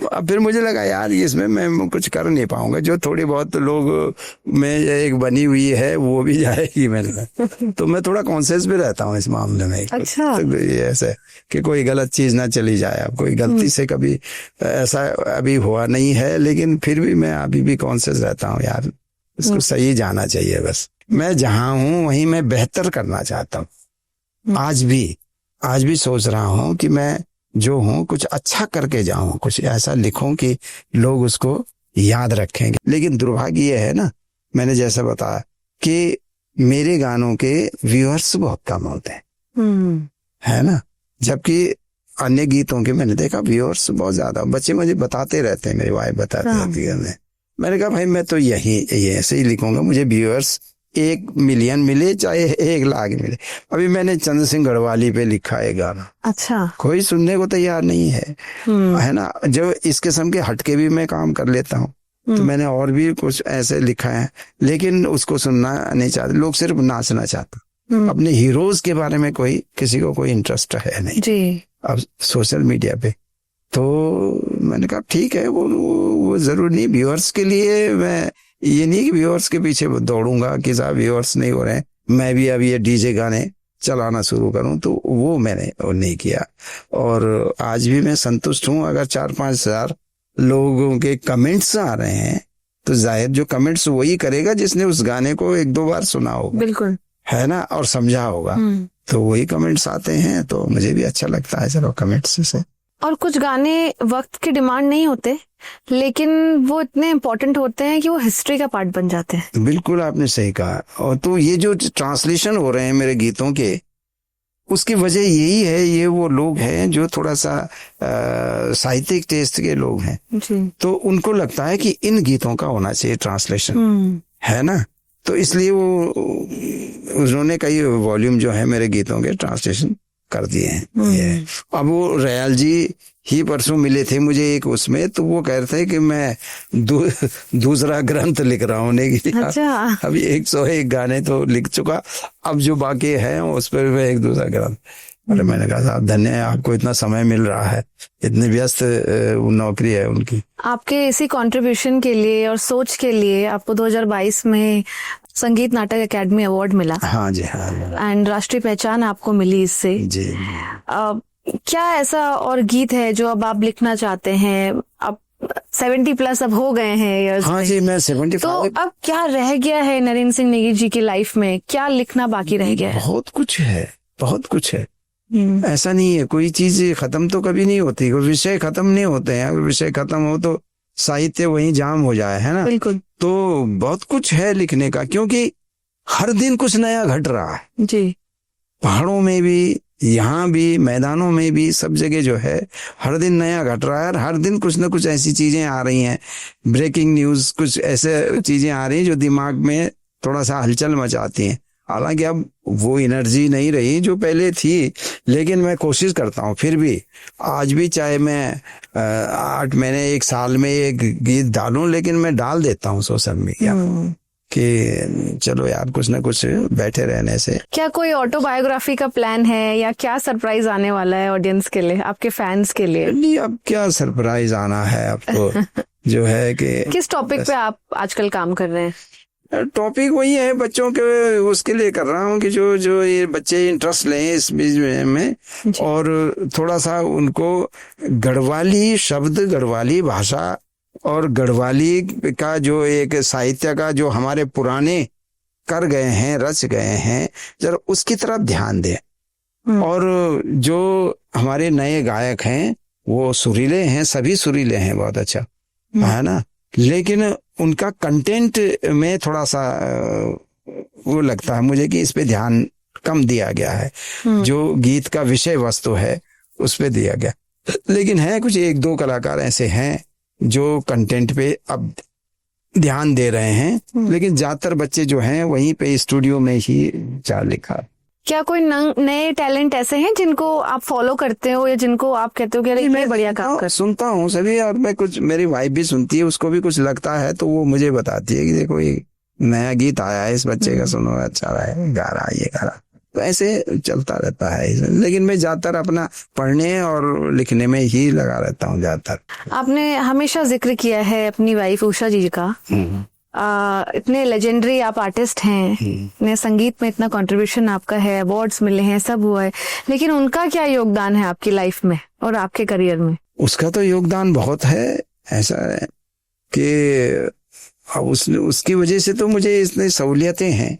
अब फिर मुझे लगा यार इसमें मैं कुछ कर नहीं पाऊंगा, जो थोड़ी बहुत लोग में एक बनी हुई है वो भी जाएगी। मैंने तो मैं थोड़ा कॉन्शियस भी रहता हूँ इस मामले में। अच्छा। तो ये ऐसे कि कोई गलत चीज ना चली जाए। अब कोई गलती से कभी ऐसा अभी हुआ नहीं है, लेकिन फिर भी मैं अभी भी कॉन्शियस रहता हूँ यार, इसको सही जाना चाहिए। बस मैं जहाँ हूँ वहीं मैं बेहतर करना चाहता हूँ। आज भी सोच रहा हूँ कि मैं जो हूँ कुछ अच्छा करके जाऊं, कुछ ऐसा लिखूं कि लोग उसको याद रखेंगे। लेकिन दुर्भाग्य ये है ना, मैंने जैसा बताया कि मेरे गानों के व्यूअर्स बहुत कम होते हैं, है ना। जबकि अन्य गीतों के मैंने देखा व्यूअर्स बहुत ज्यादा। बच्चे मुझे बताते रहते हैं, मेरी वाइफ बताती रहती है। मैंने कहा भाई मैं तो ये ऐसे ही लिखूंगा, मुझे व्यूअर्स 1 मिलियन मिले चाहे 1 लाख मिले। अभी मैंने चंद्र सिंह गढ़वाली पे लिखा है गाना। अच्छा। कोई सुनने को तैयार नहीं है ना। जो इस किस्म के हटके भी मैं काम कर लेता हूँ, तो मैंने और भी कुछ ऐसे लिखा है, लेकिन उसको सुनना नहीं चाहते लोग, सिर्फ नाचना चाहते। अपने हीरोज के बारे में किसी को कोई इंटरेस्ट है नहीं जी। अब सोशल मीडिया पे। तो मैंने कहा ठीक है, वो जरूर नहीं। व्यूअर्स के लिए मैं ये नहीं कि व्यूअर्स के पीछे दौड़ूंगा कि साहब व्यूअर्स नहीं हो रहे हैं, मैं भी अब ये डीजे गाने चलाना शुरू करूं, तो वो मैंने नहीं किया। और आज भी मैं संतुष्ट हूं। अगर 4-5 हजार लोगों के कमेंट्स आ रहे हैं तो जाहिर जो कमेंट्स वही करेगा जिसने उस गाने को 1-2 बार सुना होगा, बिल्कुल, है ना, और समझा होगा। तो वही कमेंट्स आते हैं, तो मुझे भी अच्छा लगता है चलो कमेंट्स से। और कुछ गाने वक्त की डिमांड नहीं होते, लेकिन वो इतने इम्पोर्टेंट होते हैं कि वो हिस्ट्री का पार्ट बन जाते हैं। बिल्कुल आपने सही कहा। और तो ये जो ट्रांसलेशन हो रहे हैं मेरे गीतों के, उसकी वजह यही है, ये वो लोग हैं जो थोड़ा सा साहित्यिक टेस्ट के लोग हैं जी। तो उनको लगता है कि इन गीतों का होना चाहिए ट्रांसलेशन, है ना। तो इसलिए उन्होंने कई वॉल्यूम जो है मेरे गीतों के ट्रांसलेशन कर दिए हैं। अब वो रयाल जी ही परसों मिले थे मुझे एक उसमें, तो वो कह रहे थे कि मैं दूसरा ग्रंथ लिख रहा हूँ अच्छा। अभी 101 गाने तो लिख चुका, अब जो बाकी है उस पर मैं एक दूसरा ग्रंथ। अरे मैंने कहा साहब धन्य है, आपको इतना समय मिल रहा है, इतनी व्यस्त नौकरी है उनकी। आपके इसी कंट्रीब्यूशन के लिए और सोच के लिए आपको 2022 में संगीत नाटक अकेडमी अवार्ड मिला। हाँ जी, हाँ एंड राष्ट्रीय पहचान आपको मिली इससे जी। क्या ऐसा और गीत है जो अब आप लिखना चाहते हैं? अब 70+ अब हो गए हैं years हाँ में। जी, मैं 75। तो अब क्या रह गया है नरेंद्र सिंह नेगी जी की लाइफ में? क्या लिखना बाकी रह गया है? बहुत कुछ है, बहुत कुछ है। ऐसा नहीं है, कोई चीज खत्म तो कभी नहीं होती, कोई विषय खत्म नहीं होते हैं। अगर विषय खत्म हो तो साहित्य वहीं जाम हो जाए, है ना। बिल्कुल। तो बहुत कुछ है लिखने का, क्योंकि हर दिन कुछ नया घट रहा है जी। पहाड़ों में भी, यहाँ भी, मैदानों में भी, सब जगह जो है हर दिन नया घट रहा है। और हर दिन कुछ ना कुछ ऐसी चीजें आ रही हैं, ब्रेकिंग न्यूज, कुछ ऐसे चीजें आ रही हैं जो दिमाग में थोड़ा सा हलचल मचाती हैं। हालांकि अब वो एनर्जी नहीं रही जो पहले थी, लेकिन मैं कोशिश करता हूँ फिर भी। आज भी चाहे मैं 8 महीने 1 साल में एक गीत डालूं, लेकिन मैं डाल देता हूँ सोशल मीडिया कि चलो यार कुछ ना कुछ बैठे रहने से। क्या कोई ऑटोबायोग्राफी का प्लान है या क्या सरप्राइज आने वाला है ऑडियंस के लिए, आपके फैंस के लिए? नहीं, अब क्या सरप्राइज आना है अब तो जो है कि किस टॉपिक पे आप आजकल काम कर रहे हैं? टॉपिक वही है बच्चों के, उसके लिए कर रहा हूँ कि जो ये बच्चे इंटरेस्ट लें इस बीच में, और थोड़ा सा उनको गढ़वाली शब्द, गढ़वाली भाषा और गढ़वाली का जो एक साहित्य का जो हमारे पुराने कर गए हैं, रच गए हैं, जरा उसकी तरफ ध्यान दें। और जो हमारे नए गायक हैं वो सुरीले हैं, सभी सुरीले हैं, बहुत अच्छा है ना, लेकिन उनका कंटेंट में थोड़ा सा वो लगता है मुझे कि इस पे ध्यान कम दिया गया है। जो गीत का विषय वस्तु है उस पे दिया गया, लेकिन है कुछ 1-2 कलाकार ऐसे हैं जो कंटेंट पे अब ध्यान दे रहे हैं, लेकिन ज्यादातर बच्चे जो हैं वहीं पे स्टूडियो में ही जा लिखा। क्या कोई नए टैलेंट ऐसे हैं जिनको आप फॉलो करते हो या जिनको आप कहते हो कि अरे मैं बढ़िया काम कर? सुनता हूँ सभी, और मैं कुछ, मेरी वाइफ भी सुनती है, उसको भी कुछ लगता है तो वो मुझे बताती है कि देखो ये नया गीत आया है, इस बच्चे का सुनो, अच्छा है, गा रहा है, ये गा रहा। तो ऐसे चलता रहता है, लेकिन मैं ज्यादातर अपना पढ़ने और लिखने में ही लगा रहता हूँ ज्यादातर। आपने हमेशा जिक्र किया है अपनी वाइफ उषा जी का। इतने लेजेंडरी आप आर्टिस्ट हैं, इतने संगीत में इतना कंट्रीब्यूशन आपका है, अवार्ड्स मिले हैं, सब हुआ है, लेकिन उनका क्या योगदान है आपकी लाइफ में और आपके करियर में? उसका तो योगदान बहुत है, ऐसा है कि उसकी वजह से तो मुझे इतनी सहूलियतें हैं।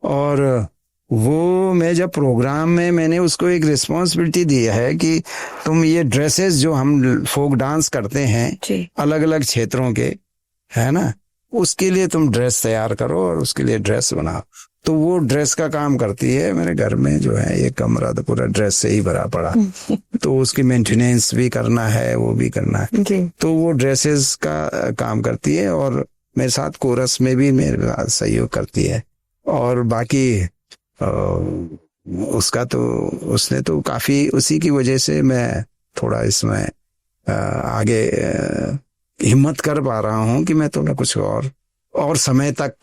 और वो मैं जब प्रोग्राम में मैंने उसको एक रिस्पॉन्सिबिलिटी दी है कि तुम ये ड्रेसेस जो हम फोक डांस करते हैं अलग अलग क्षेत्रों के, है ना, उसके लिए तुम ड्रेस तैयार करो और उसके लिए ड्रेस बनाओ। तो वो ड्रेस का काम करती है। मेरे घर में जो है ये कमरा तो पूरा ड्रेस से ही भरा पड़ा तो उसकी मेंटेनेंस भी करना है, वो भी करना है, तो वो ड्रेसेस का काम करती है। और मेरे साथ कोरस में भी मेरे साथ सहयोग करती है। और बाकी उसका तो उसने तो काफी, उसी की वजह से मैं थोड़ा इसमें आगे हिम्मत कर पा रहा हूँ कि मैं थोड़ा कुछ और समय तक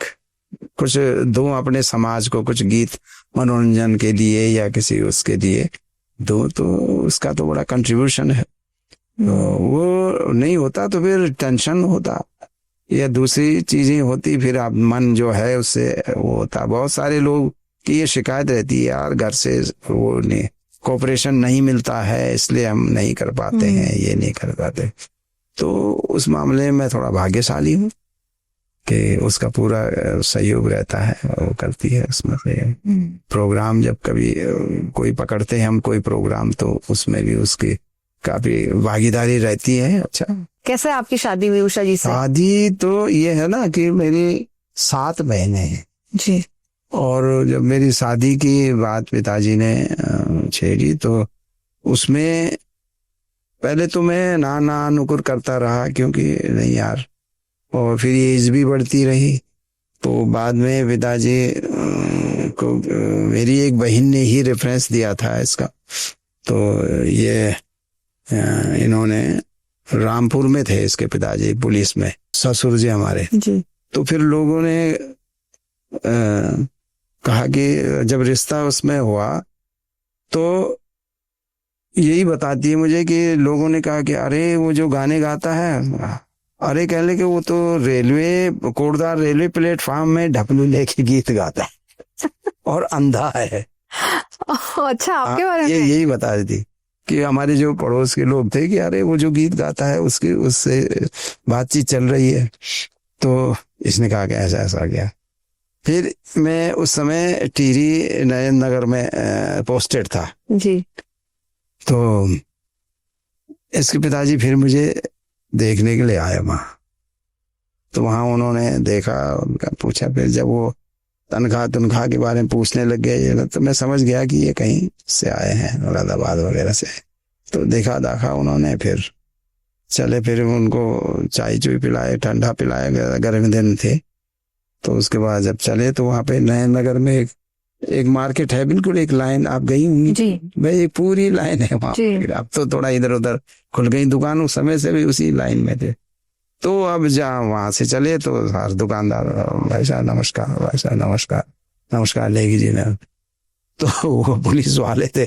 कुछ दूं अपने समाज को, कुछ गीत मनोरंजन के लिए या किसी उसके लिए दो, तो उसका तो बड़ा कंट्रीब्यूशन है। तो वो नहीं होता तो फिर टेंशन होता या दूसरी चीजें होती, फिर आप मन जो है उससे वो होता। बहुत सारे लोग की ये शिकायत रहती है, यार घर से वो नहीं, कोऑपरेशन नहीं मिलता है, इसलिए हम नहीं कर पाते हैं, ये नहीं कर पाते। तो उस मामले में थोड़ा भाग्यशाली हूँ कि उसका पूरा सहयोग रहता है, वो करती है उसमें से। प्रोग्राम जब कभी कोई पकड़ते हैं हम कोई प्रोग्राम, तो उसमें भी उसकी काफी भागीदारी रहती है। अच्छा, कैसे आपकी शादी हुई उषा जी से? शादी तो ये है ना कि मेरी 7 बहनें हैं जी, और जब मेरी शादी की बात पिताजी ने छेड़ी तो उसमें पहले तो मैं ना नुकुर करता रहा, क्योंकि नहीं यार, और फिर एज भी बढ़ती रही। तो बाद में पिताजी को मेरी एक बहन ने ही रेफरेंस दिया था इसका, तो ये इन्होंने रामपुर में थे, इसके पिताजी पुलिस में, ससुर जी हमारे जी। तो फिर लोगों ने कहा कि जब रिश्ता उसमें हुआ तो यही बताती है मुझे कि लोगों ने कहा कि अरे वो जो गाने गाता है, अरे कह ले कि वो तो रेलवे कोटद्वार रेलवे प्लेटफार्म में ढपलू लेके गीत गाता है और अंधा है। अच्छा, आपके बारे में? यही बता रही थी कि हमारे जो पड़ोस के लोग थे कि अरे वो जो गीत गाता है उसकी उससे बातचीत चल रही है। तो इसने कहा कि ऐसा ऐसा गया। फिर मैं उस समय टिहरी नयन नगर में पोस्टेड था जी। तो इसके पिताजी फिर मुझे देखने के लिए आए वहां। तो वहां उन्होंने देखा, उनका पूछा, फिर जब वो तनख्वाह के बारे में पूछने लग गए तो मैं समझ गया कि ये कहीं से आए हैं, मुरादाबाद वगैरह से। तो देखा दाखा उन्होंने, फिर चले, फिर उनको चाय चुई पिलाए, ठंडा पिलाया, गर्म दिन थे। तो उसके बाद जब चले तो वहां पे नयन नगर में एक मार्केट है, बिल्कुल एक लाइन, आप गई होंगी जी। भाई, एक पूरी लाइन है वहां। अब तो थोड़ा इधर उधर खुल गई दुकान, उस समय से भी उसी लाइन में थे। तो अब जहाँ वहां से चले तो हर दुकानदार, भाई साहब नमस्कार, भाई साहब नमस्कार, नमस्कार लेगी जी ने। तो वो पुलिस वाले थे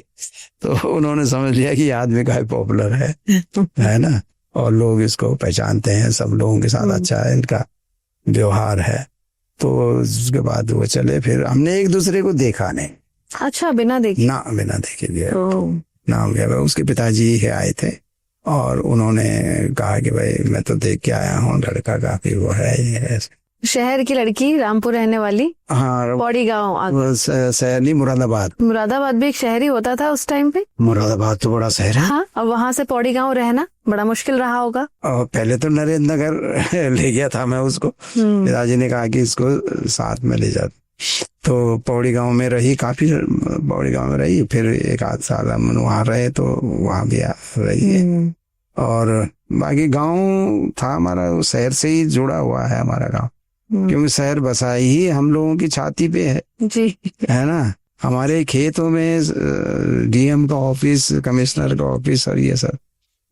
तो उन्होंने समझ लिया कि आदमी का पॉपुलर है ना, और लोग इसको पहचानते हैं, सब लोगों के साथ अच्छा है इनका व्यवहार है। तो उसके बाद वो चले, फिर हमने एक दूसरे को देखा नहीं। अच्छा, बिना देखे? ना, बिना देखे गया ना गया। उसके पिताजी ही आए थे और उन्होंने कहा कि भाई मैं तो देख के आया हूँ, लड़का काफी वो है। शहर की लड़की, रामपुर रहने वाली? हाँ, पौड़ी गाँव। शहर नहीं, मुरादाबाद। मुरादाबाद भी एक शहर ही होता था उस टाइम पे? मुरादाबाद तो बड़ा शहर है। हाँ, और वहाँ से पौड़ी गाँव रहना बड़ा मुश्किल रहा होगा। और पहले तो नरेंद्र नगर ले गया था मैं उसको, पिताजी ने कहा कि इसको साथ में ले जा। तो पौड़ी गांव में रही, काफी पौड़ी गांव में रही। फिर एक आध साल हम वहां रहे तो वहां भी रही है। और बाकी गांव था हमारा, शहर से ही जुड़ा हुआ है हमारा गांव, क्योंकि शहर बसाई ही हम लोगों की छाती पे है जी, है ना। हमारे खेतों में डीएम का ऑफिस, कमिश्नर का ऑफिस और ये सब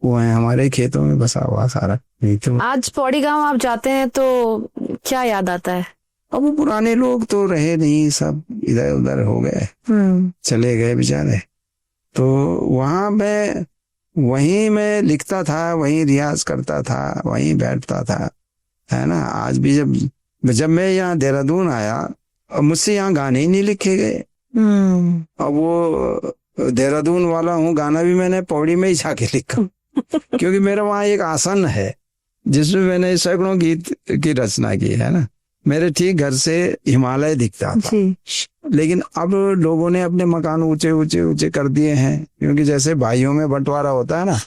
वो है, हमारे खेतों में बसा हुआ सारा। तो आज पौड़ी गांव आप जाते हैं तो क्या याद आता है? अब वो पुराने लोग तो रहे नहीं, सब इधर उधर हो गए, चले गए बेचारे। तो वहां मैं वहीं मैं लिखता था, वहीं रियाज करता था, वहीं बैठता था, है ना। आज भी जब मैं यहाँ देहरादून आया, मुझसे यहाँ गाने ही नहीं लिखे गए। अब वो देहरादून वाला हूँ, गाना भी मैंने पौड़ी में ही जाके लिखा क्योंकि मेरा वहाँ एक आसन है जिसमें मैंने सैकड़ों गीत की रचना की है ना। मेरे ठीक घर से हिमालय दिखता था, लेकिन अब लोगों ने अपने मकान ऊंचे ऊंचे ऊंचे कर दिए हैं, क्योंकि जैसे भाइयों में बंटवारा होता है ना,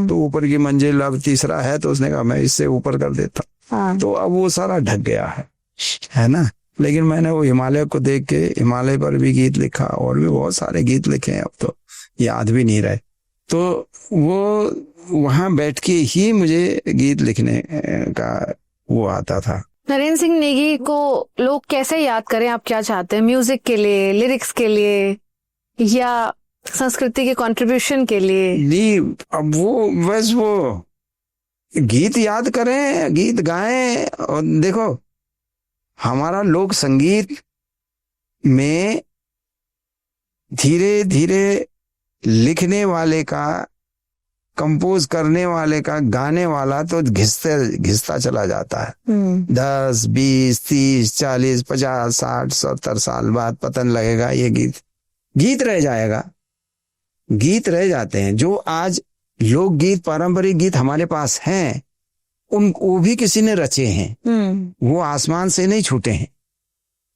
तो ऊपर की मंजिल अब तीसरा है तो उसने कहा मैं इससे ऊपर कर देता। तो अब वो सारा ढक गया है ना। लेकिन मैंने वो हिमालय को देख के हिमालय पर भी गीत लिखा, और भी बहुत सारे गीत लिखे हैं, अब तो याद भी नहीं रहे। तो वो वहां बैठ के ही मुझे गीत लिखने का वो आता था। नरेंद्र सिंह नेगी को लोग कैसे याद करें, आप क्या चाहते हैं? म्यूजिक के लिए, लिरिक्स के लिए, या संस्कृति के कंट्रीब्यूशन के लिए? नहीं, अब वो बस वो गीत याद करें, गीत गाएं। और देखो, हमारा लोक संगीत में धीरे धीरे लिखने वाले का, कंपोज करने वाले का, गाने वाला तो घिसता चला जाता है। 10, 20, 30, 40, 50, 60, 70 साल बाद पता नहीं लगेगा, ये गीत रह जाएगा। गीत रह जाते हैं जो आज लोकगीत, पारंपरिक गीत हमारे पास हैं, वो भी किसी ने रचे हैं। वो आसमान से नहीं छूटे हैं,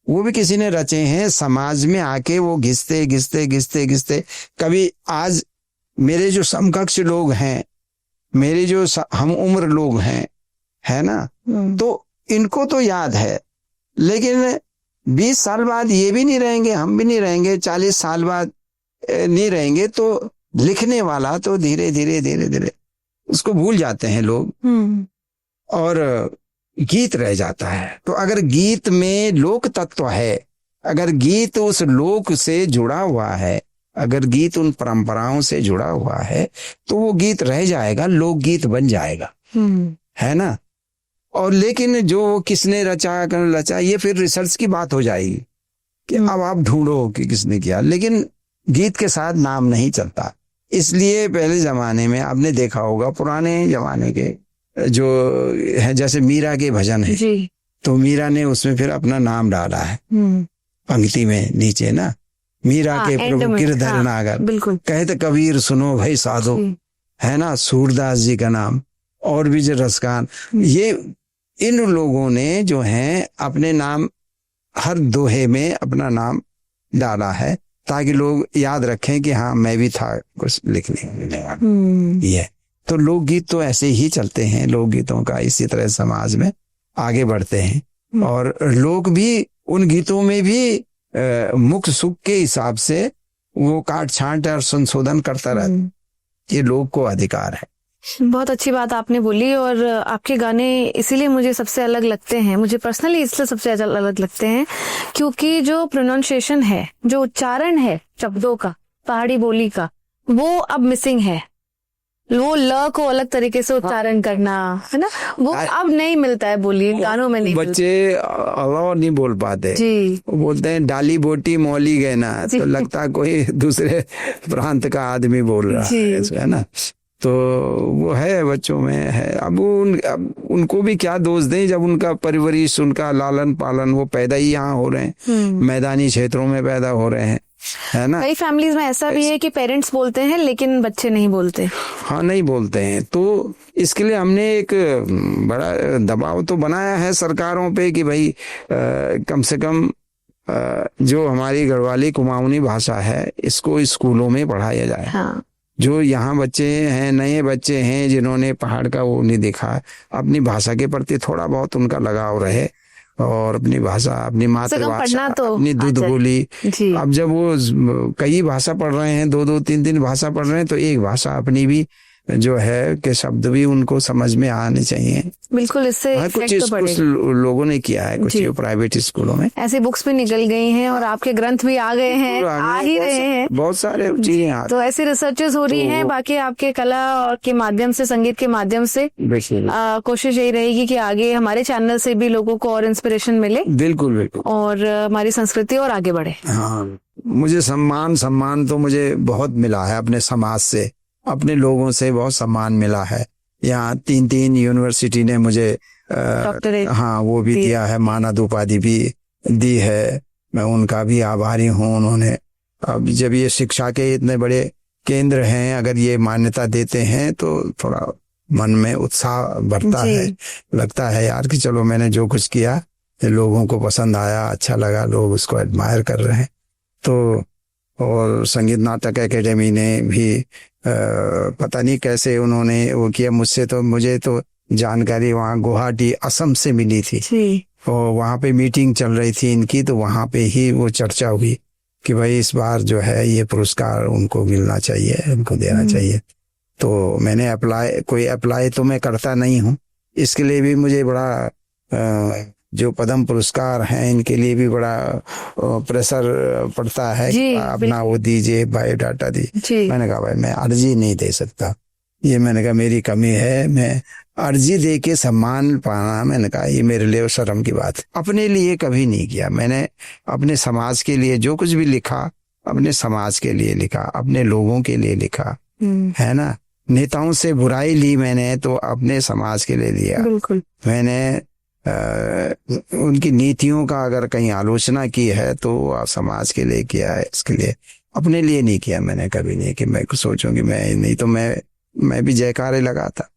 वो भी किसी ने रचे हैं। समाज में आके वो घिसते घिसते घिसते घिसते, कभी आज मेरे जो समकक्ष लोग हैं, मेरे जो हम उम्र लोग हैं, है ना, तो इनको तो याद है, लेकिन 20 साल बाद ये भी नहीं रहेंगे, हम भी नहीं रहेंगे, 40 साल बाद नहीं रहेंगे, तो लिखने वाला तो धीरे धीरे धीरे धीरे उसको भूल जाते हैं लोग, और गीत रह जाता है। तो अगर गीत में लोक तत्व है, अगर गीत उस लोक से जुड़ा हुआ है, अगर गीत उन परंपराओं से जुड़ा हुआ है तो वो गीत रह जाएगा, लोकगीत बन जाएगा, है ना। और लेकिन जो किसने रचा ये फिर रिसर्च की बात हो जाएगी कि अब आप ढूंढो कि किसने किया, लेकिन गीत के साथ नाम नहीं चलता। इसलिए पहले जमाने में आपने देखा होगा, पुराने जमाने के जो है, जैसे मीरा के भजन है जी। तो मीरा ने उसमें फिर अपना नाम डाला है पंक्ति में नीचे ना, मीरा के प्रभु गिरधर नागर, बिल्कुल। कहते कबीर सुनो भाई साधो, है ना, सूरदास जी का नाम, और भी जो रसकान, ये इन लोगों ने जो है अपने नाम हर दोहे में अपना नाम डाला है ताकि लोग याद रखें कि हाँ मैं भी था कुछ लिखने। ये तो लोकगीत तो ऐसे ही चलते हैं, लोकगीतों का इसी तरह समाज में आगे बढ़ते हैं, और लोग भी उन गीतों में भी मुख सुख के हिसाब से वो काट छांट और संशोधन करता रहता। ये लोग को अधिकार है। बहुत अच्छी बात आपने बोली, और आपके गाने इसीलिए मुझे सबसे अलग लगते हैं, मुझे पर्सनली इसलिए सबसे अलग लगते हैं क्योंकि जो प्रोनाउंसिएशन है, जो उच्चारण है शब्दों का, पहाड़ी बोली का, वो अब मिसिंग है। वो ल को अलग तरीके से उच्चारण करना, है ना, वो अब नहीं मिलता है, बोली गानों में नहीं। बच्चे अलाव नहीं बोल पाते जी, बोलते हैं डाली बोटी मौली गए ना, तो लगता है कोई दूसरे प्रांत का आदमी बोल रहा है ना। तो वो है, बच्चों में है। अब उनको भी क्या दोष दें जब उनका परवरिश, उनका लालन पालन, वो पैदा ही यहाँ हो रहे हैं, मैदानी क्षेत्रों में पैदा हो रहे हैं, है ना। कई फैमिलीज में ऐसा भी है कि पेरेंट्स बोलते हैं लेकिन बच्चे नहीं बोलते। हाँ, नहीं बोलते हैं। तो इसके लिए हमने एक बड़ा दबाव तो बनाया है सरकारों पे कि भाई कम से कम जो हमारी गढ़वाली कुमाऊनी भाषा है इसको स्कूलों में पढ़ाया जाए। हाँ। जो यहाँ बच्चे हैं, नए बच्चे हैं जिन्होंने पहाड़ का वो नहीं देखा, अपनी भाषा के प्रति थोड़ा बहुत उनका लगाव रहे, और अपनी भाषा, अपनी मातृभाषा, तो अपनी दूध बोली। अब जब वो कई भाषा पढ़ रहे हैं, 2-2, 3-3 भाषा पढ़ रहे हैं, तो एक भाषा अपनी भी जो है के शब्द भी उनको समझ में आने चाहिए। बिल्कुल, इससे कुछ लोगों ने किया है, कुछ प्राइवेट स्कूलों में ऐसी बुक्स भी निकल गई हैं, और आपके ग्रंथ भी आ गए हैं, आ ही रहे हैं, बहुत सारे चीजें। तो ऐसी रिसर्चेस हो रही हैं। बाकी आपके कला और के माध्यम से, संगीत के माध्यम से कोशिश यही रहेगी कि आगे हमारे चैनल से भी लोगों को और इंस्पिरेशन मिले। बिल्कुल बिल्कुल, और हमारी संस्कृति और आगे बढ़े। हाँ, मुझे सम्मान तो मुझे बहुत मिला है अपने समाज से, अपने लोगों से बहुत सम्मान मिला है। यहाँ 3 यूनिवर्सिटी ने मुझे डॉक्टरेट, हाँ, वो भी दिया है, मानद उपाधि भी दी है। मैं उनका भी आभारी हूँ। उन्होंने, अब जब ये शिक्षा के इतने बड़े केंद्र हैं, अगर ये मान्यता देते हैं तो थोड़ा मन में उत्साह बढ़ता है, लगता है यार कि चलो मैंने जो कुछ किया लोगों को पसंद आया, अच्छा लगा, लोग उसको एडमायर कर रहे हैं। तो और संगीत नाटक एकेडमी ने भी पता नहीं कैसे उन्होंने वो किया, मुझे तो जानकारी वहाँ गुवाहाटी असम से मिली थी, और वहाँ पे मीटिंग चल रही थी इनकी, तो वहाँ पे ही वो चर्चा हुई कि भाई इस बार जो है ये पुरस्कार उनको मिलना चाहिए, उनको देना चाहिए। तो मैंने अप्लाई तो मैं करता नहीं हूँ, इसके लिए भी मुझे बड़ा जो पद्म पुरस्कार हैं इनके लिए भी बड़ा प्रेशर पड़ता है, अपना वो दीजिए, बायोडाटा दीजिए। मैंने कहा भाई मैं अर्जी नहीं दे सकता, ये मैंने कहा मेरी कमी है, मैं अर्जी दे के सम्मान पाना, मैंने कहा ये मेरे लिए शर्म की बात है। अपने लिए कभी नहीं किया मैंने, अपने समाज के लिए जो कुछ भी लिखा, अपने समाज के लिए लिखा, अपने लोगों के लिए लिखा, है ना। नेताओं से बुराई ली मैंने तो अपने समाज के लिए लिया। बिल्कुल, मैंने उनकी नीतियों का अगर कहीं आलोचना की है तो समाज के लिए किया है, इसके लिए अपने लिए नहीं किया मैंने कभी नहीं कि मैं कुछ सोचूंगी मैं, नहीं तो मैं भी जयकारे लगा था,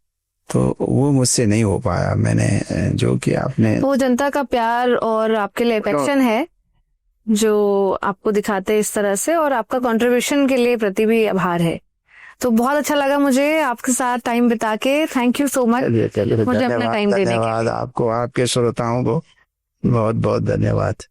तो वो मुझसे नहीं हो पाया। मैंने जो किया अपने, वो जनता का प्यार और आपके लिए अफेक्शन है जो आपको दिखाते इस तरह से, और आपका कंट्रीब्यूशन के लिए प्रति भी आभार है। तो बहुत अच्छा लगा मुझे आपके साथ टाइम बिता के, थैंक यू सो मच मुझे अपना टाइम देने के लिए। धन्यवाद आपको, आपके श्रोताओं को बहुत बहुत धन्यवाद।